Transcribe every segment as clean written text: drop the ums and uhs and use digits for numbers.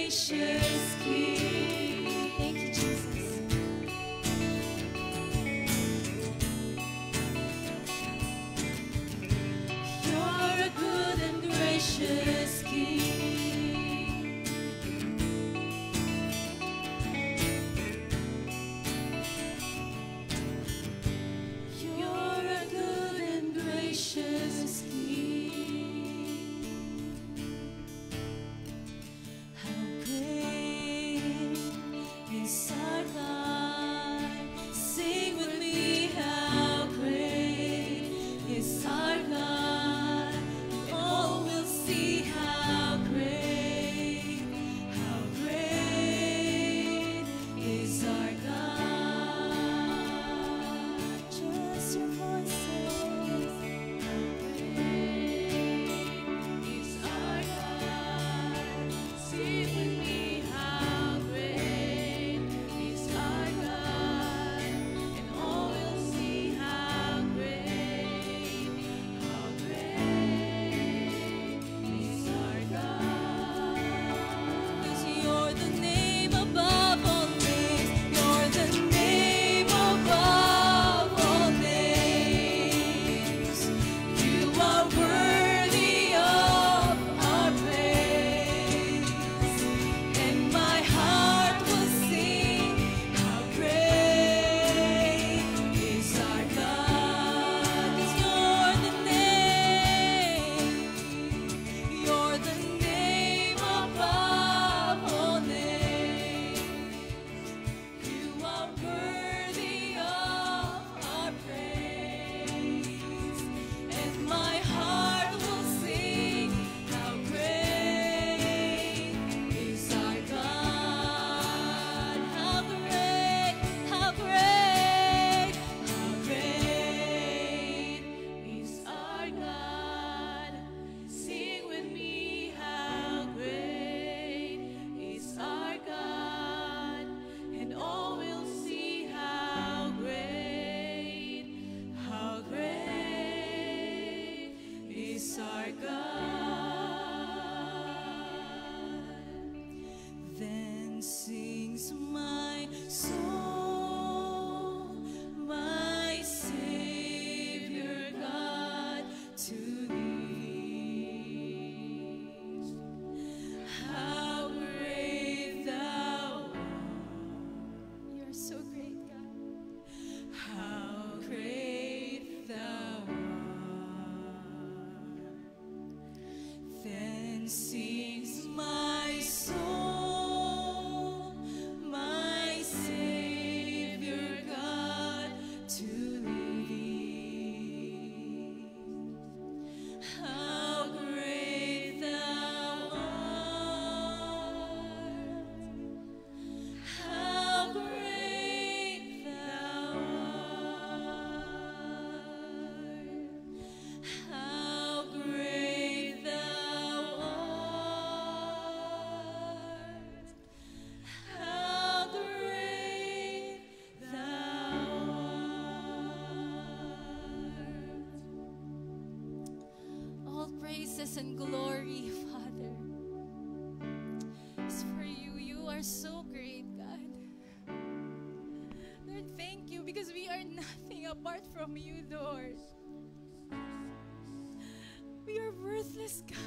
gracious King. Thank you, Jesus. You're a good and gracious King. You're a good and gracious King. How great is our God? Sing with me, how great is our God? All will see how great is our God. Just your voices. How great is our God? Sing with me, how great is our God, and all will see how great is our God. 'Cause you're the name above all names. You're the name above all names. You are worthy of our praise, and my heart will sing how great is our God. 'Cause you're the name above all names. You are worthy of our praise, and my heart will sing how great is our God. How great, how great, how great is our God. Sing with me, how great is our God, and all will see how great is our God. Then sings my soul, my Savior God, to thee. How great thou art. You're so great, God. How great thou art. Then sings my soul, my Savior God, to thee. How great thou art. How great thou art. How great thou art. How great thou art. All praises and glory, Father, is for you. You are so great, God. Lord, thank you because we are nothing apart from you, Lord. We are worthless, God.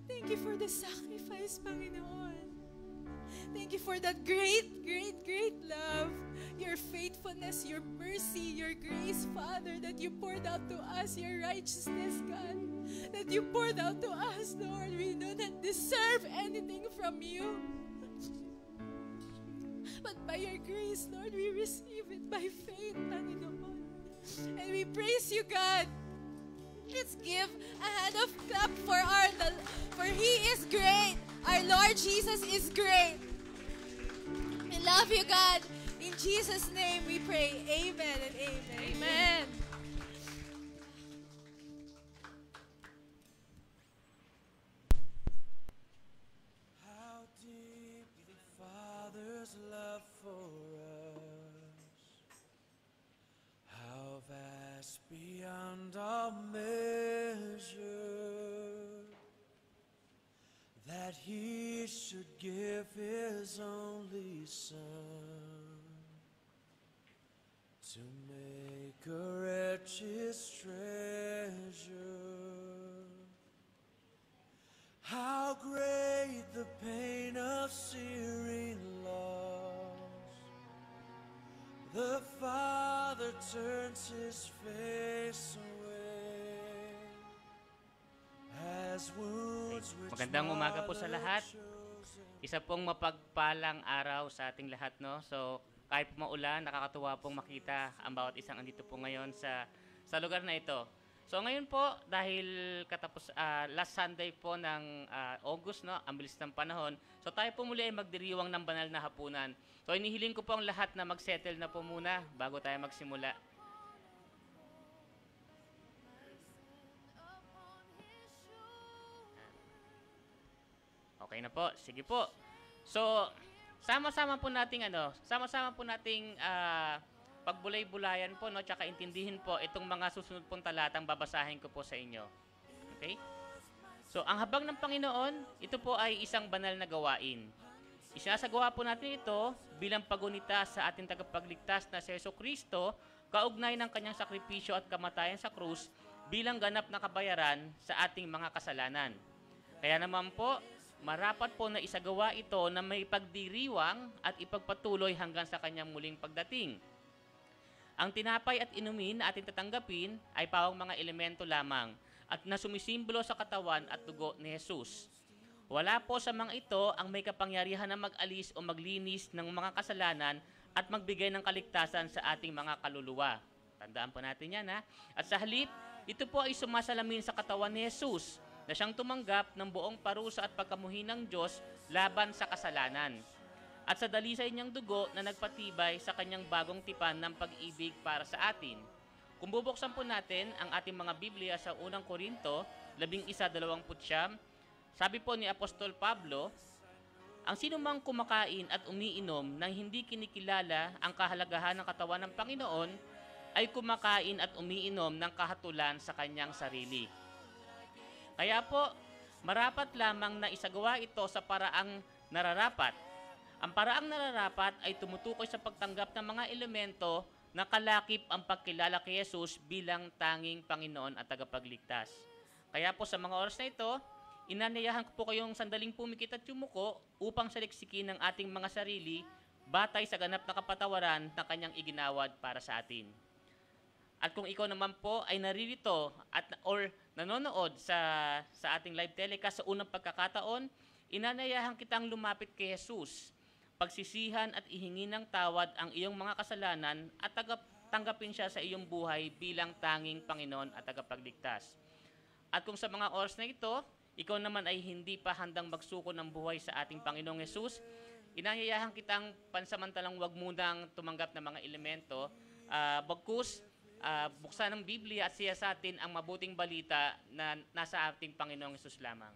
Thank you for the sacrifice, Panginoon. Thank you for that great, great, great love, your faithfulness, your mercy, your grace, Father, that you poured out to us, your righteousness, God, that you poured out to us, Lord. We do not deserve anything from you, but by your grace, Lord, we receive it by faith, Panginoon. And we praise you, God. Let's give a hand of clap for for He is great. Our Lord Jesus is great. We love you, God. In Jesus' name we pray. Amen and amen. Amen. How deep the Father's love for us, how vast beyond all measure, that that he should give his only son to make a wretch his treasure. How great the pain of searing loss! The Father turns his face away as wounds which Magandang umaga po sa lahat. chosen. Isa pong mapagpalang araw sa ating lahat, no? So, kahit po maulan, nakakatuwa pong makita ang bawat isang andito po ngayon sa lugar na ito. So, ngayon po, dahil last Sunday po ng August, no? Ang bilis ng panahon. So, tayo po muli ay magdiriwang ng banal na hapunan. So, inihiling ko po ang lahat na mag-settle na po muna bago tayo magsimula. Okay na po. Sige po. So, sama-sama po nating pagbulay-bulayan po, no, tsaka intindihin po itong mga susunod pong talatang babasahin ko po sa inyo. Okay? So, ang habag ng Panginoon, ito po ay isang banal na gawain. Isinasagawa po natin ito bilang pagunita sa ating tagapagligtas na si Jesucristo, kaugnay ng kanyang sakripisyo at kamatayan sa krus bilang ganap na kabayaran sa ating mga kasalanan. Kaya naman po, marapat po na isagawa ito na may pagdiriwang at ipagpatuloy hanggang sa kanyang muling pagdating. Ang tinapay at inumin na ating tatanggapin ay pawang mga elemento lamang at na sumisimbolo sa katawan at dugo ni Jesus. Wala po sa mga ito ang may kapangyarihan na mag-alis o maglinis ng mga kasalanan at magbigay ng kaligtasan sa ating mga kaluluwa. Tandaan po natin yan, ha? At sa halip, ito po ay sumasalamin sa katawan ni Jesus na siyang tumanggap ng buong parusa at pagkamuhi ng Diyos laban sa kasalanan. At sa dalisay niyang dugo na nagpatibay sa kanyang bagong tipan ng pag-ibig para sa atin. Kung bubuksan po natin ang ating mga Biblia sa unang Korinto, 11:29, sabi po ni Apostol Pablo, ang sinumang kumakain at umiinom nang hindi kinikilala ang kahalagahan ng katawan ng Panginoon ay kumakain at umiinom ng kahatulan sa kanyang sarili. Kaya po, marapat lamang na isagawa ito sa paraang nararapat. Ang paraang nararapat ay tumutukoy sa pagtanggap ng mga elemento na kalakip ang pagkilala kay Jesus bilang tanging Panginoon at tagapagligtas. Kaya po sa mga oras na ito, inanayahan ko po kayong sandaling pumikit at yumuko upang saliksikin ng ating mga sarili batay sa ganap na kapatawaran na kanyang iginawad para sa atin. At kung ikaw naman po ay naririto or nanonood sa ating live telecast sa unang pagkakataon, inanayahan kitang lumapit kay Jesus, pagsisihan at ihingi ng tawad ang iyong mga kasalanan at tanggapin siya sa iyong buhay bilang tanging Panginoon at tagapagligtas. At kung sa mga oras na ito, ikaw naman ay hindi pa handang magsuko ng buhay sa ating Panginoong Jesus, inanayahan kitang pansamantalang wag munang tumanggap ng mga elemento, bagkus buksan ng Biblia at siya sa atin ang mabuting balita na nasa ating Panginoong Jesus lamang.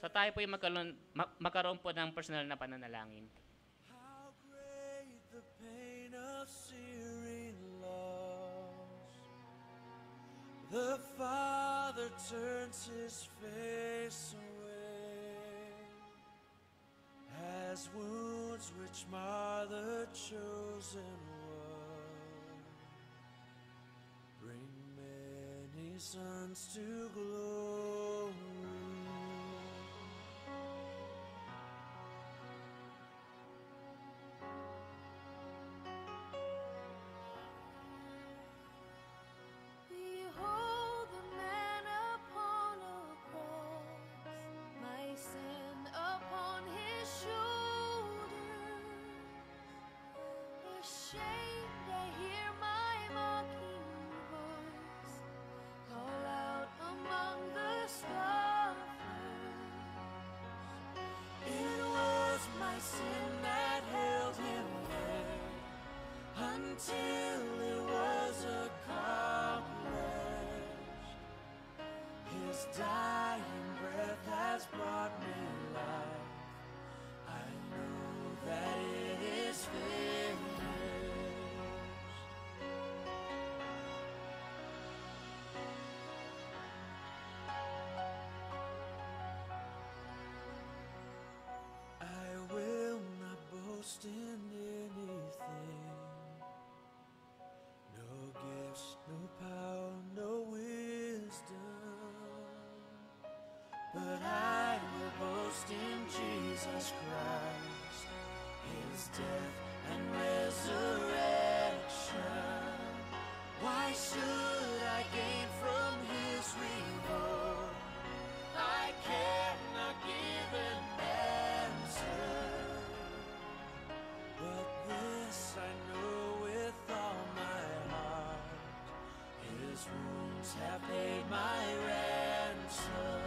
So tayo po yung magkaroon po ng personal na pananalangin. How great the pain of searing loss! The Father turns his face away as wounds which mar the chosen one bring many sons to glory. Behold the man upon a cross, my sin upon his shoulders. Ashamed, I hear my mocking voice call out among the scoffers. It was my sin that held him there until it was accomplished. His dying breath has brought me life. I know that it is finished. boast in anything. No gifts, no power, no wisdom. But I will boast in Jesus Christ, His death and resurrection. Why should I gain from His reward? I cannot give an answer, but this I know with all my heart: His wounds have paid my ransom.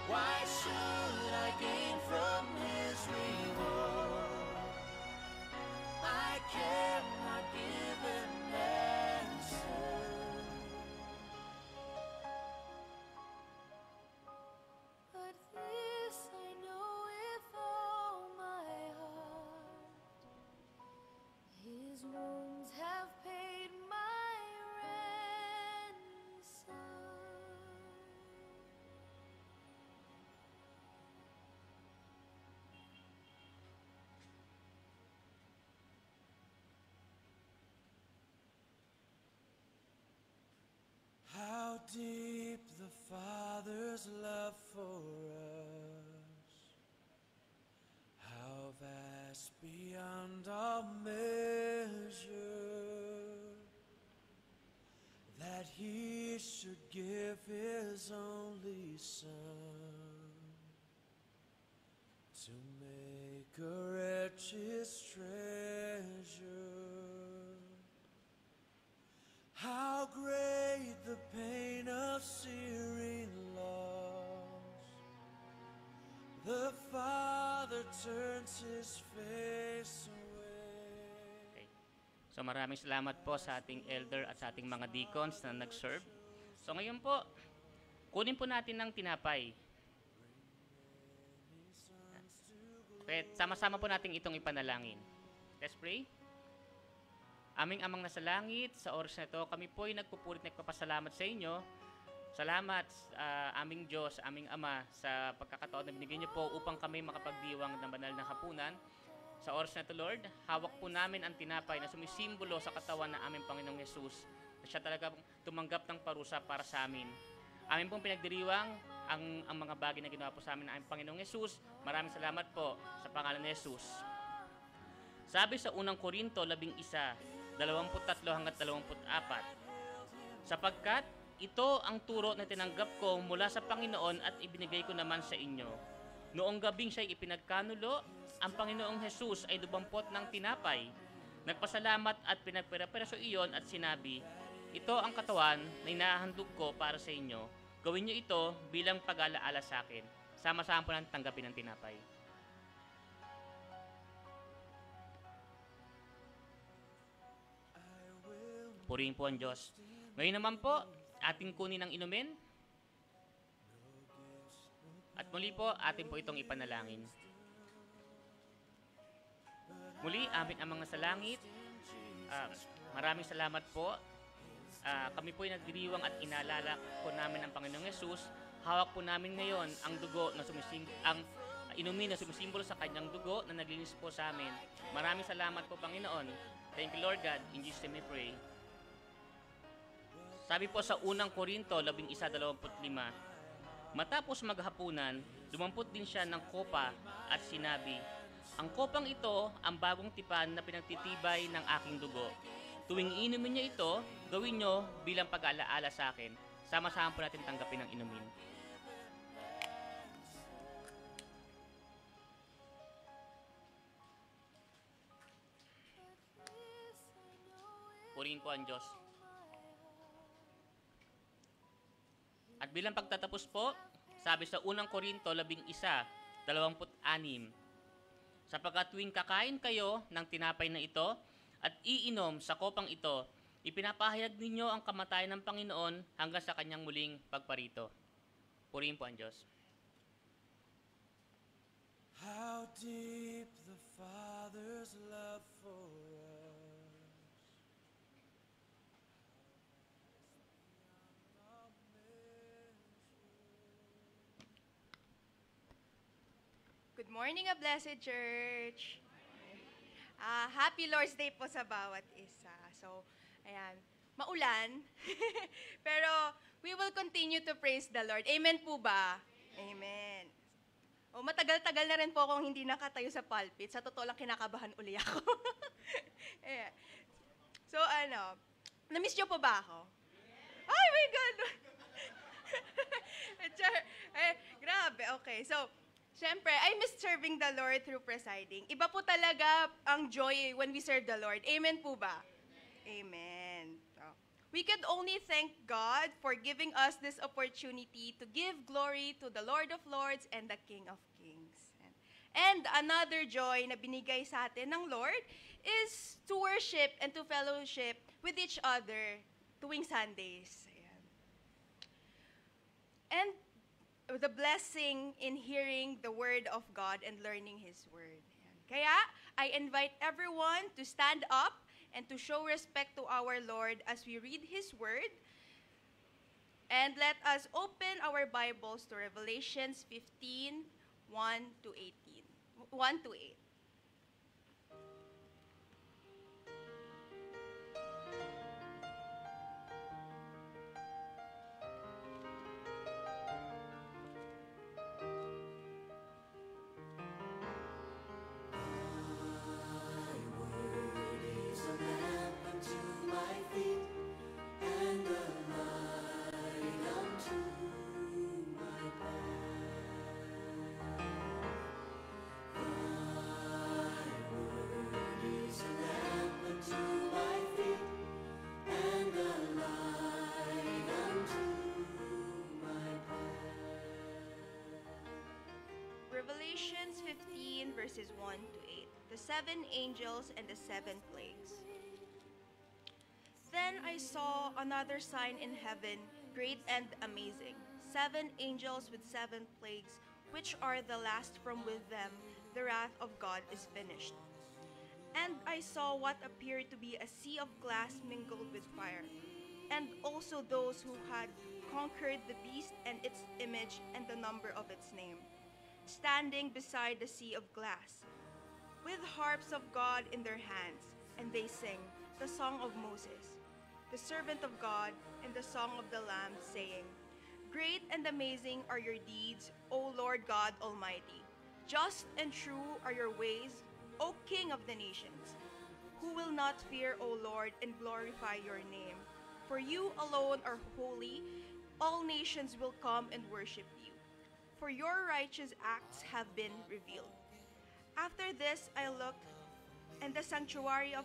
Why should I gain from His reward? I cannot give an answer. But this I know with all my heart: His wounds have paid my ransom. How deep the Father's love for us, how vast beyond all measure, that He should give His only Son to make a wretch His treasure. How great the pain of searing loss! The Father turns His face away. Okay. So maraming salamat po sa ating elder at sa ating mga deacons na nag-serve. So ngayon po, kunin po natin ng tinapay. Okay, sama-sama po natin itong ipanalangin. Let's pray. Aming Amang nasa langit, sa oras na ito, kami po ay nagpupulit na nagpapasalamat sa inyo. Salamat, aming Diyos, aming Ama, sa pagkakataon na binigyan niyo po upang kami makapagdiwang ng banal na hapunan. Sa oras na ito, Lord, hawak po namin ang tinapay na sumisimbolo sa katawan ng aming Panginoong Yesus, na siya talaga tumanggap ng parusa para sa amin. Amin pong pinagdiriwang ang mga bagay na ginawa po sa amin ng aming Panginoong Yesus. Maraming salamat po sa pangalan ni Yesus. Sabi sa unang Korinto 11:23-24, sapagkat ito ang turo na tinanggap ko mula sa Panginoon at ibinigay ko naman sa inyo. Noong gabing siya'y ipinagkanulo, ang Panginoong Jesus ay dumampot ng tinapay, nagpasalamat at pinagpira-piraso iyon at sinabi, ito ang katawan na inahandog ko para sa inyo. Gawin niyo ito bilang pag-alaala sa akin. Sama-sama po natin tanggapin ang tinapay. Purihin po ang Diyos. Ngayon naman po, ating kunin ang inumin. At muli po, atin po itong ipanalangin. Muli, amin Amang nasa langit, maraming salamat po. Kami po ay nagdiriwang at inaalala po namin ang Panginoong Yesus. Hawak po namin ngayon ang dugo na ang inumin na sumisimbolo sa kanyang dugo na naglinis po sa amin. Maraming salamat po, Panginoon. Thank you, Lord God. In Jesus' name we pray. Sabi po sa unang Korinto 11:25, matapos maghapunan, lumampot din siya ng kopa at sinabi, ang kopang ito ang bagong tipan na pinagtitibay ng aking dugo. Tuwing inumin niyo ito, gawin niyo bilang pag-aalaala sa akin. Sama-sama po natin tanggapin ang inumin. Purihin po ang Diyos. At bilang pagtatapos po, sabi sa unang Korinto 11:26, sapagkat tuwing kakain kayo ng tinapay na ito at iinom sa kopang ito, ipinapahayag ninyo ang kamatayan ng Panginoon hanggang sa kanyang muling pagparito. Purihin po ang Diyos. How deep the Father's love for us. Good Morning, a blessed church. Happy Lord's Day po sa bawat isa. So, ayan, maulan. Pero, we will continue to praise the Lord. Amen po ba? Amen. O, matagal-tagal na rin po akong hindi nakatayo sa pulpit. Sa totoo lang, kinakabahan uli ako. Ayan. So, na-miss niyo po ba ako? Ay, my God! Grabe, okay. So, syempre, I miss serving the Lord through presiding. Iba po talaga ang joy when we serve the Lord. Amen po ba? Amen. So, we could only thank God for giving us this opportunity to give glory to the Lord of Lords and the King of Kings. And another joy na binigay sa atin ng Lord is to worship and to fellowship with each other tuwing Sundays. Ayan. And the blessing in hearing the Word of God and learning His Word. Ayan. Kaya, I invite everyone to stand up and to show respect to our Lord as we read His Word. And let us open our Bibles to Revelations 15, 1 to 18. 1 to 8. Revelations 15, verses 1 to 8. The seven angels and the seven plagues. Then I saw another sign in heaven, great and amazing. 7 angels with 7 plagues, which are the last from with them. The wrath of God is finished. And I saw what appeared to be a sea of glass mingled with fire, and also those who had conquered the beast and its image and the number of its name, standing beside the sea of glass, with harps of God in their hands, and they sing the song of Moses, the servant of God, and the song of the Lamb, saying, Great and amazing are your deeds, O Lord God Almighty. Just and true are your ways, O King of the nations. Who will not fear, O Lord, and glorify your name? For you alone are holy. All nations will come and worship you, for your righteous acts have been revealed. After this I looked, and the sanctuary of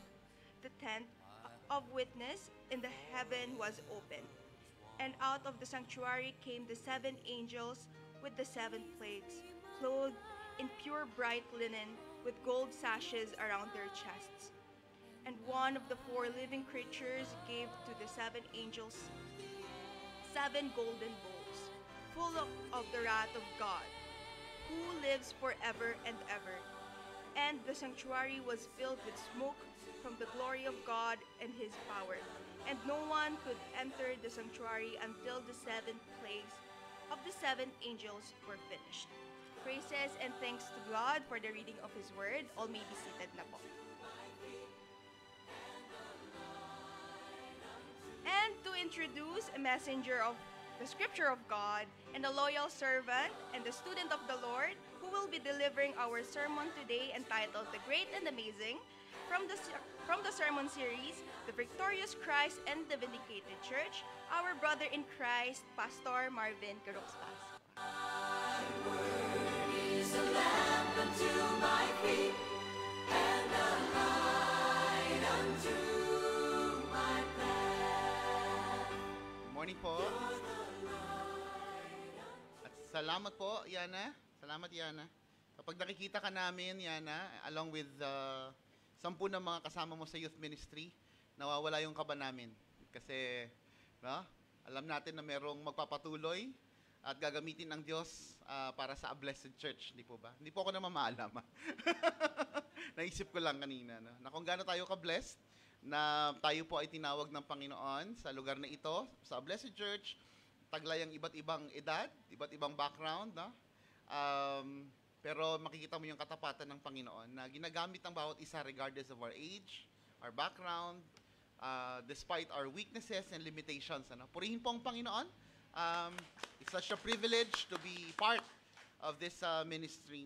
the tent of witness in the heaven was opened. And out of the sanctuary came the 7 angels with the 7 plagues, clothed in pure bright linen, with gold sashes around their chests. And one of the 4 living creatures gave to the 7 angels 7 golden bowls, full of the wrath of God, who lives forever and ever. And the sanctuary was filled with smoke from the glory of God and His power. And no one could enter the sanctuary until the 7 plagues of the 7 angels were finished. Praises and thanks to God for the reading of His word. All may be seated na po. And to introduce a messenger of the Scripture of God and a loyal servant and the student of the Lord who will be delivering our sermon today entitled The Great and Amazing from the sermon series, The Victorious Christ and the Vindicated Church, our brother in Christ, Pastor Marvin Caroxpas. Morning po. At salamat po, Yana. Salamat, Yana. Kapag nakikita ka namin, Yana, along with 10 ng mga kasama mo sa youth ministry, nawawala yung kaba namin. Kasi, no, alam natin na merong magpapatuloy at gagamitin ng Diyos para sa A Blessed Church, hindi po ba? Hindi po ako naman maalam. Naisip ko lang kanina, no? Na kung gaano tayo ka-blessed, na tayo po ay tinawag ng Panginoon sa lugar na ito, sa Blessed Church, taglay ang iba't ibang edad, iba't ibang background, no? pero makikita mo yung katapatan ng Panginoon na ginagamit ng bawat isa regardless of our age, our background, despite our weaknesses and limitations. Ano? Purihin po ang Panginoon. It's such a privilege to be part of this ministry.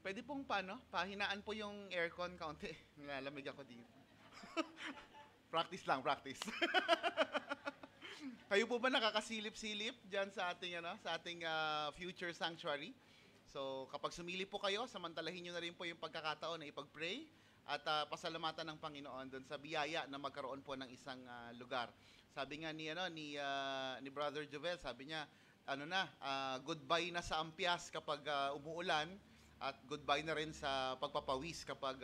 Pwede pong pahinaan po yung aircon kaunti. Nalalamig ako dito. Practice lang, practice. Kayo po ba nakakasilip-silip diyan sa ating future sanctuary? So, kapag sumilip po kayo, samantalahin niyo na rin po yung pagkakataon na ipag-pray at pasalamatan ng Panginoon doon sa biyaya na magkaroon po ng isang lugar. Sabi nga ni Brother Jovel, sabi niya, goodbye na sa ampias kapag umuulan at goodbye na rin sa pagpapawis kapag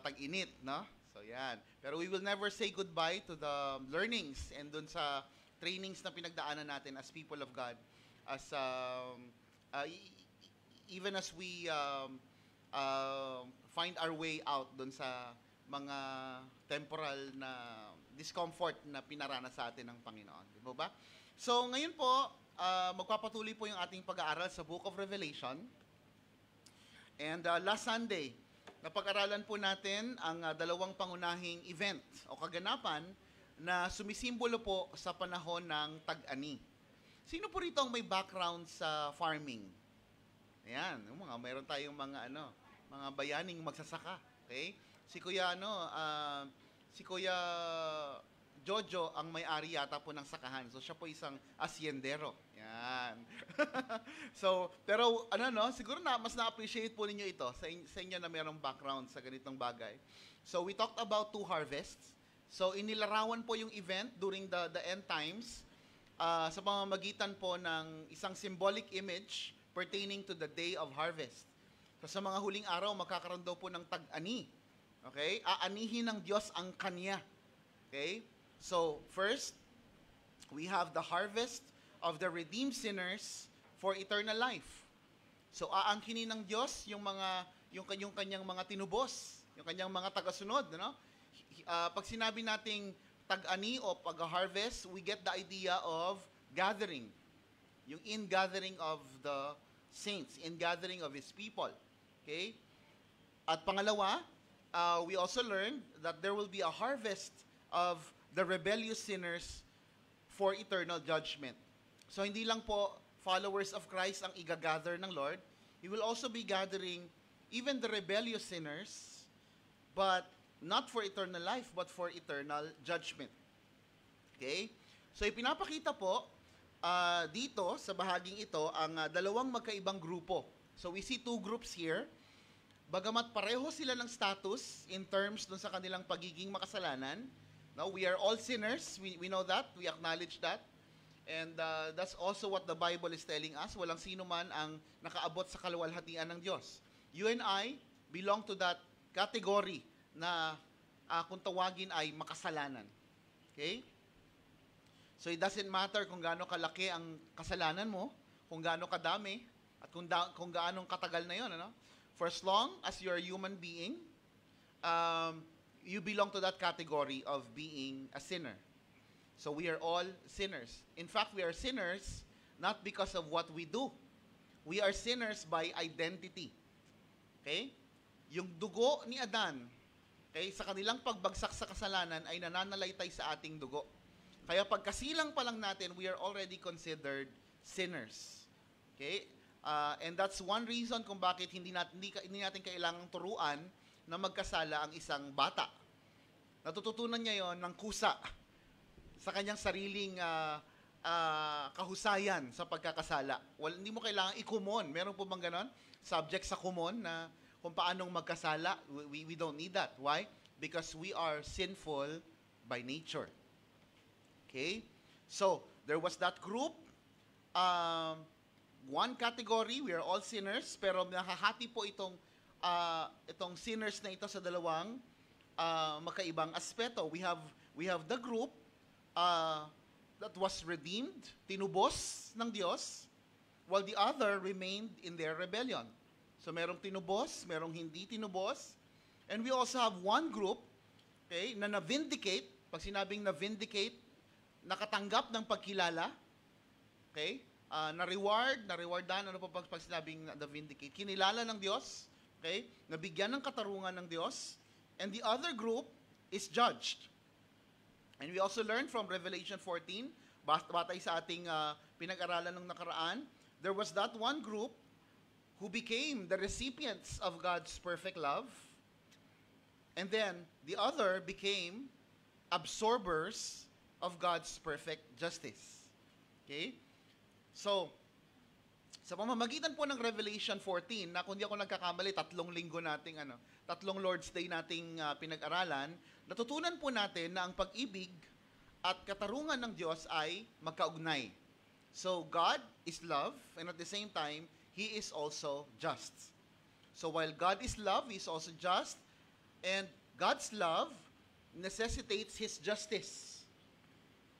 tag-init, no? So yan. Pero we will never say goodbye to the learnings and dun sa trainings na pinagdaanan natin as people of God. As even as we find our way out dun sa mga temporal na discomfort na pinaranas sa atin ng Panginoon. Di ba? So ngayon po, magpapatuloy po yung ating pag-aaral sa Book of Revelation. And last Sunday, napag-aralan po natin ang dalawang pangunahing event o kaganapan na sumisimbolo po sa panahon ng tag-ani. Sino po rito ang may background sa farming? Ayan, mayroon tayong mga bayaning magsasaka. Okay? Si Kuya Jojo ang may-ari yata po ng sakahan. So siya po isang asyendero. Yan. So, pero siguro mas na-appreciate po ninyo ito sa inyo na mayroong background sa ganitong bagay. So we talked about 2 harvests. So inilarawan po yung event during the end times sa pamamagitan po ng isang symbolic image pertaining to the day of harvest. So sa mga huling araw, magkakaroon daw po ng tag-ani. Okay? Aanihin ng Diyos ang kanya. Okay? So, first, we have the harvest of the redeemed sinners for eternal life. So, aangkinin ng Diyos yung kanyang mga tinubos, yung kanyang mga tagasunod, no? Pag sinabi nating tag-ani o pag-harvest, we get the idea of gathering. Yung in-gathering of the saints, in-gathering of His people. Okay? At pangalawa, we also learned that there will be a harvest of the rebellious sinners for eternal judgment. So hindi lang po followers of Christ ang igagather ng Lord, He will also be gathering even the rebellious sinners, but not for eternal life, but for eternal judgment. Okay? So ipinapakita po dito sa bahaging ito ang dalawang magkaibang grupo. So we see 2 groups here. Bagamat pareho sila ng status in terms dun sa kanilang pagiging makasalanan, no, we are all sinners. We know that. We acknowledge that. And that's also what the Bible is telling us. Walang sino man ang nakaabot sa kaluwalhatian ng Diyos. You and I belong to that category na kung tawagin ay makasalanan. Okay? So it doesn't matter kung gaano kalaki ang kasalanan mo, kung gaano kadami, at kung gaano katagal na yon, ano? For as long as you're a human being, you belong to that category of being a sinner. So we are all sinners. In fact, we are sinners not because of what we do. We are sinners by identity. Okay? Yung dugo ni Adan, okay, sa kanilang pagbagsak sa kasalanan ay nananalaytay sa ating dugo. Kaya pagkasilang pa lang natin, we are already considered sinners. Okay? And that's one reason kung bakit hindi natin kailangang turuan na magkasala ang isang bata. Natututunan niya yon ng kusa sa kanyang sariling kahusayan sa pagkakasala. Hindi mo kailangang i-common. Meron po bang ganon? Subject sa common na kung paanong magkasala. We don't need that. Why? Because we are sinful by nature. Okay? So, there was that group. One category, we are all sinners, pero nakahati po itong sinners na ito sa dalawang magkaibang aspeto. We have the group that was redeemed, tinubos ng Diyos, while the other remained in their rebellion. So merong tinubos, merong hindi tinubos, and we also have one group, okay, na na-vindicate. Pag sinabing na-vindicate, nakatanggap ng pagkilala, okay, na-rewardan, ano pa pag sinabing na-vindicate? Kinilala ng Diyos, okay? Nabigyan ng katarungan ng Diyos, and the other group is judged. And we also learned from Revelation 14, batay sa ating pinag-aralan ng nakaraan, there was that one group who became the recipients of God's perfect love, and then the other became absorbers of God's perfect justice. Okay? So, sa pamamagitan po ng Revelation 14, na kung di ako nagkakamali, 3 linggo nating 3 Lord's Day nating pinag-aralan, natutunan po natin na ang pag-ibig at katarungan ng Diyos ay magkaugnay. So, God is love, and at the same time, He is also just. So, while God is love, He is also just, and God's love necessitates His justice.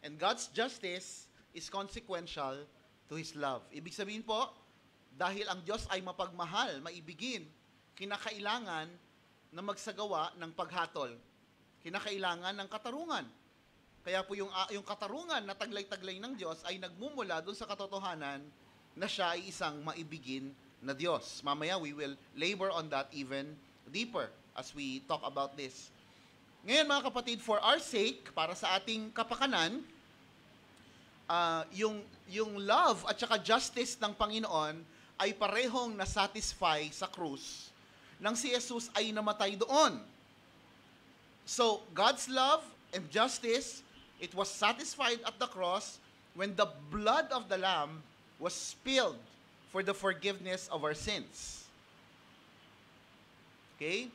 And God's justice is consequential to His love. Ibig sabihin po, dahil ang Diyos ay mapagmahal, maibigin, kinakailangan na magsagawa ng paghatol. Kinakailangan ng katarungan. Kaya po yung katarungan na taglay-taglay ng Diyos ay nagmumula doon sa katotohanan na siya ay isang maibigin na Diyos. Mamaya we will labor on that even deeper as we talk about this. Ngayon mga kapatid, for our sake, para sa ating kapakanan, yung love at saka justice ng Panginoon ay parehong na-satisfy sa krus nang si Jesus ay namatay doon. So, God's love and justice, it was satisfied at the cross when the blood of the Lamb was spilled for the forgiveness of our sins. Okay?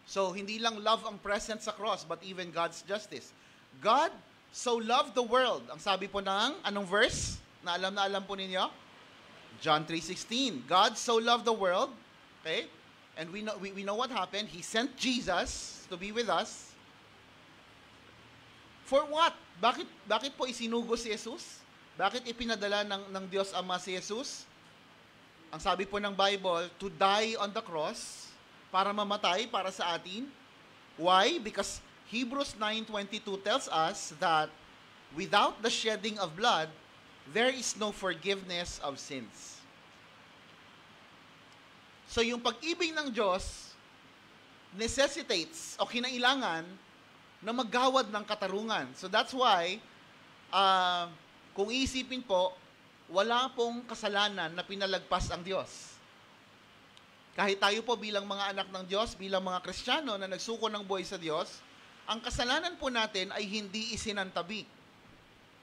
So, hindi lang love ang present sa cross, but even God's justice. God so loved the world. Ang sabi po ng, anong verse? Na alam po ninyo? John 3:16. God so loved the world, okay? And we know what happened. He sent Jesus to be with us. For what? Bakit po isinugo si Jesus? Bakit ipinadala ng Diyos Ama si Jesus? Ang sabi po ng Bible, to die on the cross, para mamatay para sa atin. Why? Because Hebrews 9:22 tells us that without the shedding of blood, there is no forgiveness of sins. So yung pag-ibig ng Diyos necessitates o kinailangan na maggawad ng katarungan. So that's why, kung iisipin po, wala pong kasalanan na pinalagpas ang Diyos. Kahit tayo po bilang mga anak ng Diyos, bilang mga Kristiyano na nagsuko ng buhay sa Diyos, ang kasalanan po natin ay hindi isinantabi.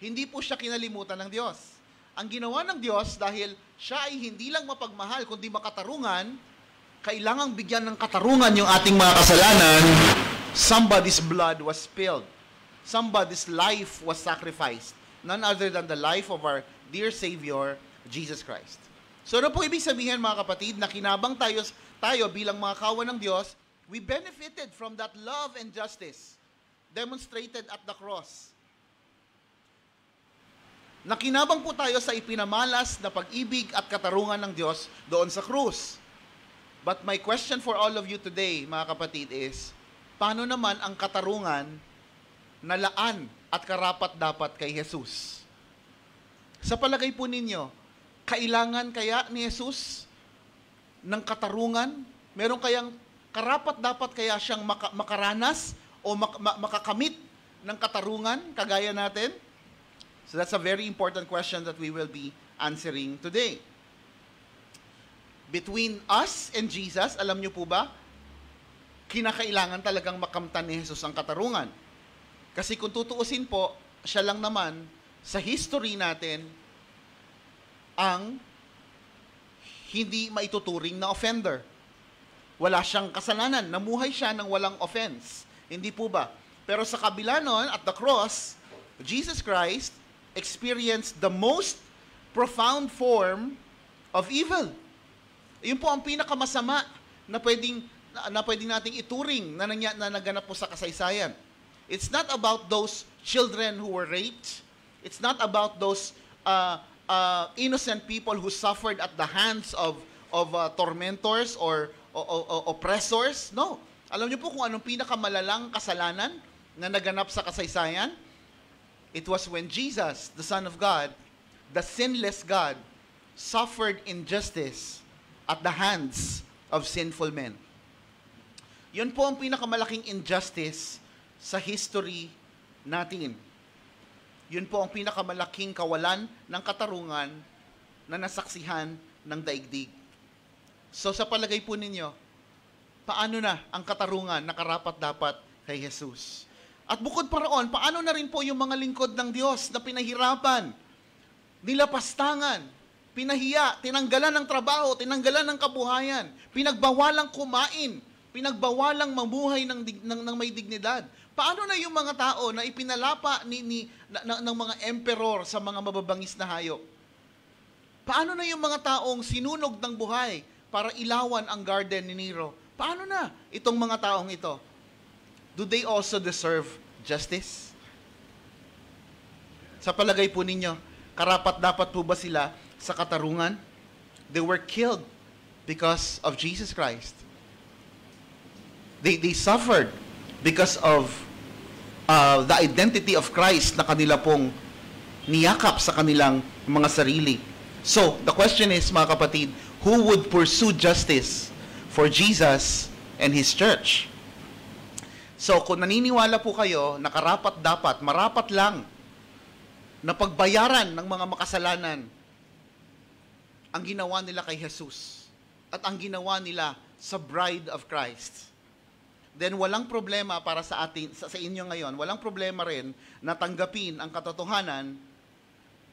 Hindi po siya kinalimutan ng Diyos. Ang ginawa ng Diyos, dahil siya ay hindi lang mapagmahal, kundi makatarungan, kailangang bigyan ng katarungan yung ating mga kasalanan. Somebody's blood was spilled. Somebody's life was sacrificed. None other than the life of our dear Savior, Jesus Christ. So ano po ibig sabihin mga kapatid, na kinabang tayo bilang mga kawan ng Diyos, we benefited from that love and justice demonstrated at the cross. Nakinabang po tayo sa ipinamalas na pag-ibig at katarungan ng Diyos doon sa krus. But my question for all of you today, mga kapatid, is, paano naman ang katarungan na laan at karapat-dapat kay Jesus? Sa palagay po ninyo, kailangan kaya ni Jesus ng katarungan? Meron kayang karapat-dapat kaya siyang makaranas o makakamit ng katarungan kagaya natin? So that's a very important question that we will be answering today. Between us and Jesus, alam niyo po ba, kinakailangan talagang makamtan ni Jesus ang katarungan. Kasi kung tutuusin po, siya lang naman sa history natin ang hindi maituturing na offender. Wala siyang kasalanan, namuhay siya ng walang offense. Hindi po ba? Pero sa kabila nun, at the cross, Jesus Christ experienced the most profound form of evil. Yun po ang pinakamasama na pwedeng nating ituring na naganap po sa kasaysayan. It's not about those children who were raped. It's not about those innocent people who suffered at the hands of tormentors or oppressors. No. Alam niyo po kung anong pinakamalalang kasalanan na naganap sa kasaysayan? It was when Jesus, the Son of God, the sinless God, suffered injustice at the hands of sinful men. Yun po ang pinakamalaking injustice sa history natin. Yun po ang pinakamalaking kawalan ng katarungan na nasaksihan ng daigdig. So sa palagay po ninyo, paano na ang katarungan na karapat-dapat kay Jesus? At bukod pa roon, paano na rin po yung mga lingkod ng Diyos na pinahirapan, nilapastangan, pinahiya, tinanggalan ng trabaho, tinanggalan ng kabuhayan, pinagbawalang kumain, pinagbawalang mamuhay ng may dignidad. Paano na yung mga tao na ipinalapa ng mga emperor sa mga mababangis na hayop? Paano na yung mga taong sinunog ng buhay para ilawan ang garden ni Nero? Paano na itong mga taong ito? Do they also deserve justice? Sa palagay po ninyo, karapat-dapat po ba sila sa katarungan? They were killed because of Jesus Christ. They suffered because of the identity of Christ na kanila pong niyakap sa kanilang mga sarili. So, the question is, mga kapatid, who would pursue justice for Jesus and His church? So, kung naniniwala po kayo na karapat-dapat, marapat lang na pagbayaran ng mga makasalanan ang ginawa nila kay Jesus at ang ginawa nila sa bride of Christ, then walang problema para sa atin, sa inyo ngayon, walang problema rin na tanggapin ang katotohanan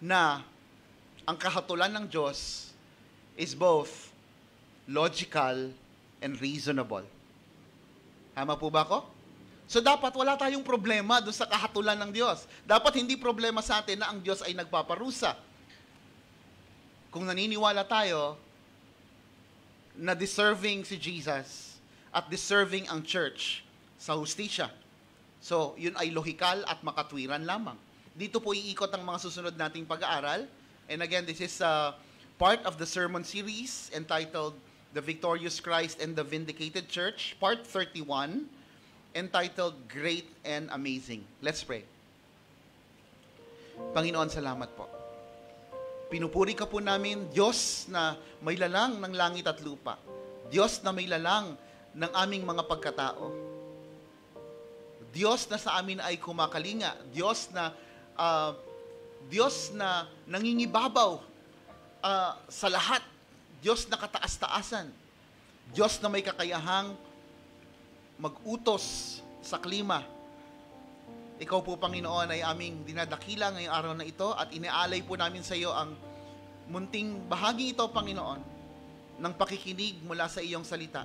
na ang kahatulan ng Diyos is both logical and reasonable. Tama po ba ako? So dapat wala tayong problema doon sa kahatulan ng Diyos. Dapat hindi problema sa atin na ang Diyos ay nagpaparusa. Kung naniniwala tayo na deserving si Jesus at deserving ang church sa hustisya. So, yun ay lohikal at makatwiran lamang. Dito po iikot ang mga susunod nating pag-aaral. And again, this is part of the sermon series entitled The Victorious Christ and the Vindicated Church, Part 31, entitled Great and Amazing. Let's pray. Panginoon, salamat po. Pinupuri ka po namin, Diyos na may lalang ng langit at lupa. Diyos na may lalang ng aming mga pagkatao. Diyos na sa amin ay kumakalinga. Diyos na nangingibabaw sa lahat. Diyos na kataas-taasan. Diyos na may kakayahang mag-utos sa klima. Ikaw po, Panginoon, ay aming dinadakila ngayong araw na ito at iniaalay po namin sa iyo ang munting bahagi ito, Panginoon, ng pakikinig mula sa iyong salita.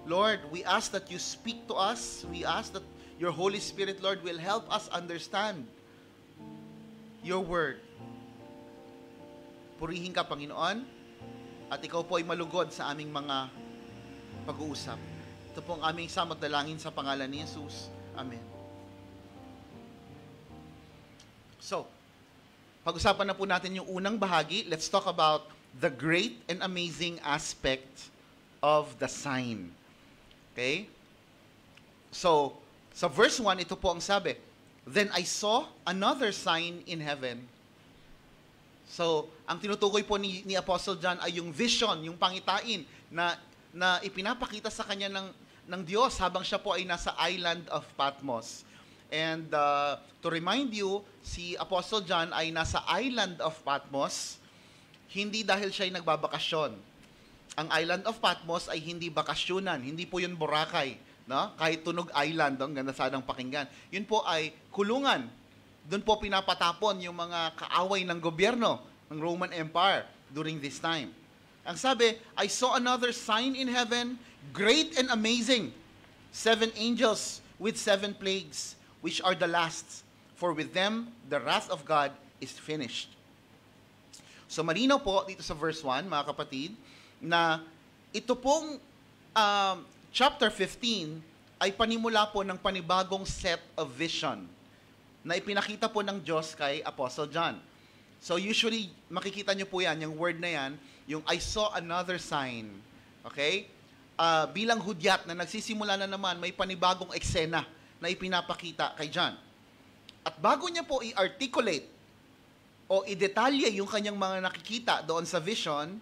Lord, we ask that you speak to us. We ask that your Holy Spirit, Lord, will help us understand your word. Purihin ka, Panginoon, at ikaw po ay malugod sa aming mga pag-uusap. Ito po ang aming samot dalangin sa pangalan ni Jesus. Amen. So, pag-usapan na po natin yung unang bahagi. Let's talk about the great and amazing aspect of the sign. Okay? So, sa verse 1, ito po ang sabi, "Then I saw another sign in heaven." So, ang tinutukoy po ni Apostle John ay yung vision, yung pangitain na ipinapakita sa kanya ng Diyos habang siya po ay nasa island of Patmos. And to remind you, si Apostle John ay nasa island of Patmos, hindi dahil siya ay nagbabakasyon. Ang island of Patmos ay hindi bakasyonan, hindi po yun Boracay, no? Kahit tunog island, ang ganda sanang pakinggan. Yun po ay kulungan. Doon po pinapatapon yung mga kaaway ng gobyerno ng Roman Empire during this time. Ang sabi, "I saw another sign in heaven, great and amazing, 7 angels with 7 plagues, which are the last, for with them the wrath of God is finished." So malinaw po dito sa verse 1, mga kapatid, na ito pong chapter 15 ay panimula po ng panibagong set of vision na ipinakita po ng Diyos kay Apostle John. So usually, makikita nyo po yan, yung word na yan, yung "I saw another sign." Okay? Bilang hudyat na nagsisimula na naman, may panibagong eksena na ipinapakita kay John. At bago niya po i-articulate o idetalye yung kanyang mga nakikita doon sa vision,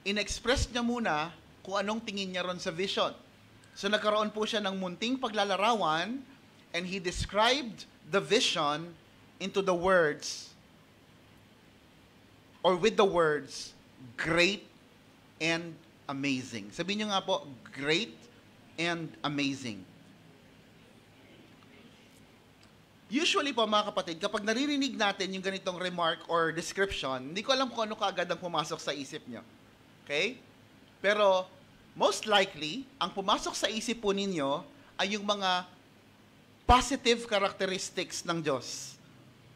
in-express niya muna kung anong tingin niya ron sa vision. So nagkaroon po siya ng munting paglalarawan, and he described the vision into the words, or with the words, great and amazing. Sabihin niyo nga po, great and amazing. Usually po mga kapatid, kapag naririnig natin yung ganitong remark or description, hindi ko alam kung ano kaagad ang pumasok sa isip nyo. Okay? Pero most likely, ang pumasok sa isip po ninyo ay yung mga positive characteristics ng Diyos.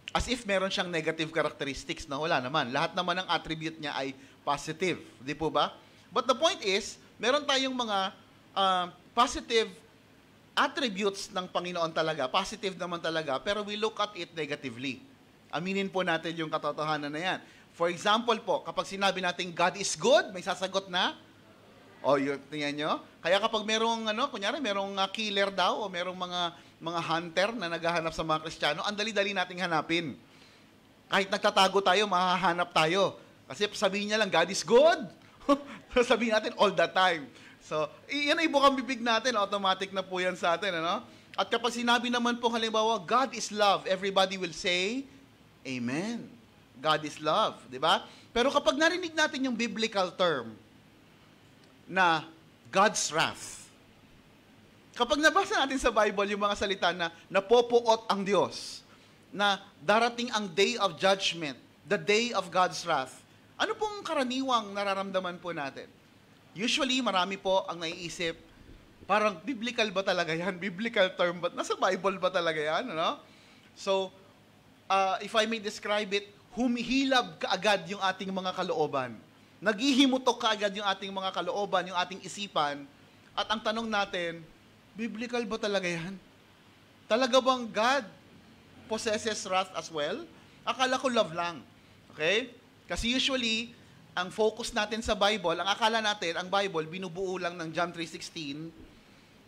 As if meron siyang negative characteristics na wala naman. Lahat naman ng attribute niya ay positive. Di po ba? But the point is, meron tayong mga positive attributes ng Panginoon talaga, positive naman talaga, pero we look at it negatively. Aminin po natin yung katotohanan na yan. For example po, kapag sinabi natin God is good, may sasagot na? O, yun, tingnan nyo? Kaya kapag merong, kunyari, merong killer daw, o merong mga hunter na naghahanap sa mga Kristiyano, ang dali-dali nating hanapin. Kahit nagtatago tayo, mahahanap tayo. Kasi sabihin niya lang, God is good. Sabihin natin all the time. So, yan ay bukang bibig natin, automatic na po yan sa atin, ano? At kapag sinabi naman po, halimbawa, God is love, everybody will say, Amen. God is love, di ba? Pero kapag narinig natin yung biblical term na God's wrath, kapag nabasa natin sa Bible yung mga salita na napopuot ang Diyos, na darating ang day of judgment, the day of God's wrath, ano pong karaniwang nararamdaman po natin? Usually, marami po ang naiisip, parang biblical ba talaga yan? Biblical term ba? Nasa Bible ba talaga yan? Ano? So, if I may describe it, humihilab kaagad yung ating mga kalooban. Naghihimutok kaagad yung ating mga kalooban, yung ating isipan. At ang tanong natin, biblical ba talaga yan? Talaga bang God possesses wrath as well? Akala ko love lang. Okay? Kasi usually, ang focus natin sa Bible, ang akala natin, ang Bible, binubuo lang ng John 3:16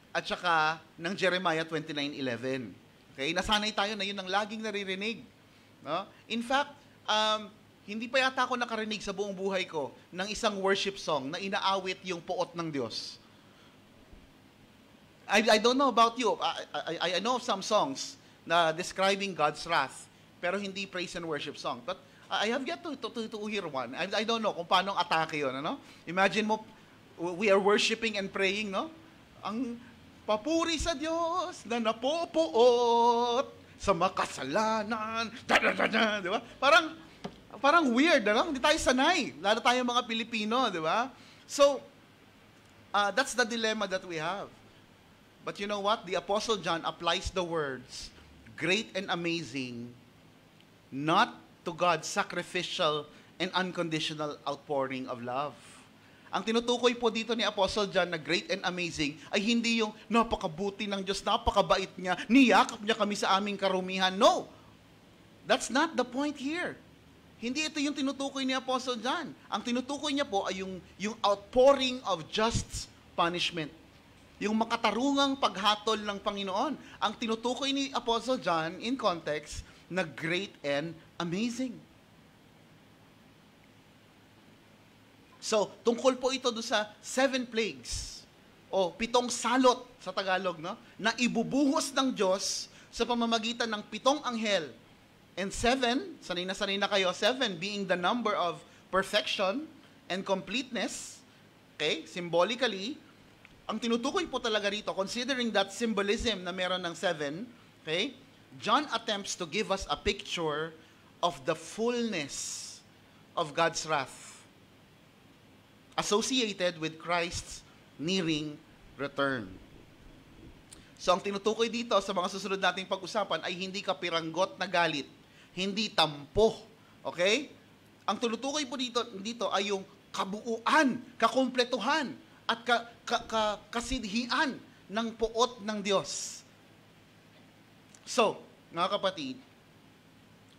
at saka ng Jeremiah 29:11. Okay? Nasanay tayo na yun ang laging naririnig. No? In fact, hindi pa yata ako nakarinig sa buong buhay ko ng isang worship song na inaawit yung puot ng Diyos. I don't know about you. I know of some songs na describing God's wrath, pero hindi praise and worship song. But I have yet to hear one. I don't know kung paano atake yun, ano? Imagine mo, we are worshiping and praying, no? Ang papuri sa Diyos na napopuot sa makasalanan, di ba? Parang weird, ano? Hindi tayo sanay. Lalo tayo mga Pilipino, di ba? So, that's the dilemma that we have. But you know what? The Apostle John applies the words, great and amazing, not to God's sacrificial and unconditional outpouring of love. Ang tinutukoy po dito ni Apostle John na great and amazing ay hindi yung napakabuti ng Diyos, napakabait niya, niyakap niya kami sa aming karumihan. No! That's not the point here. Hindi ito yung tinutukoy ni Apostle John. Ang tinutukoy niya po ay yung outpouring of just punishment. Yung makatarungang paghatol ng Panginoon. Ang tinutukoy ni Apostle John in context na great and amazing. So, tungkol po ito doon sa 7 plagues o 7 salot sa Tagalog, no? Na ibubuhos ng Diyos sa pamamagitan ng 7 anghel. And 7, sanay na kayo, 7 being the number of perfection and completeness, okay, symbolically, ang tinutukoy po talaga rito, considering that symbolism na meron ng 7, okay, John attempts to give us a picture of the fullness of God's wrath associated with Christ's nearing return. So ang tinutukoy dito sa mga susunod nating pag-usapan ay hindi kapiranggot na galit, hindi tampo. Okay? Ang tinutukoy po dito ay yung kabuuan, kakumpletuhan, at kasidhian ng puot ng Diyos. So, mga kapatid,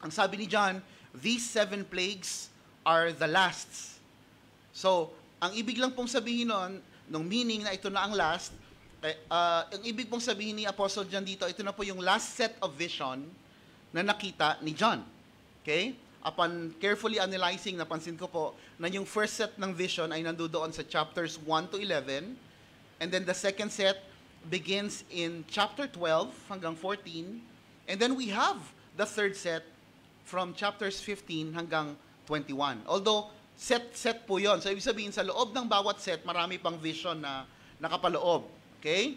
ang sabi ni John, these 7 plagues are the lasts. So, ang ibig lang pong sabihin nun, nung meaning na ito na ang last, ang ibig pong sabihin ni Apostle John dito, ito na po yung last set of vision na nakita ni John. Okay? upon carefully analyzing, napansin ko po na yung first set ng vision ay nandoon sa chapters 1 to 11. And then the second set begins in chapter 12 hanggang 14. And then we have the third set from chapters 15 hanggang 21. Although, set po yon. So, ibig sabihin, sa loob ng bawat set, marami pang vision na nakapaloob. Okay?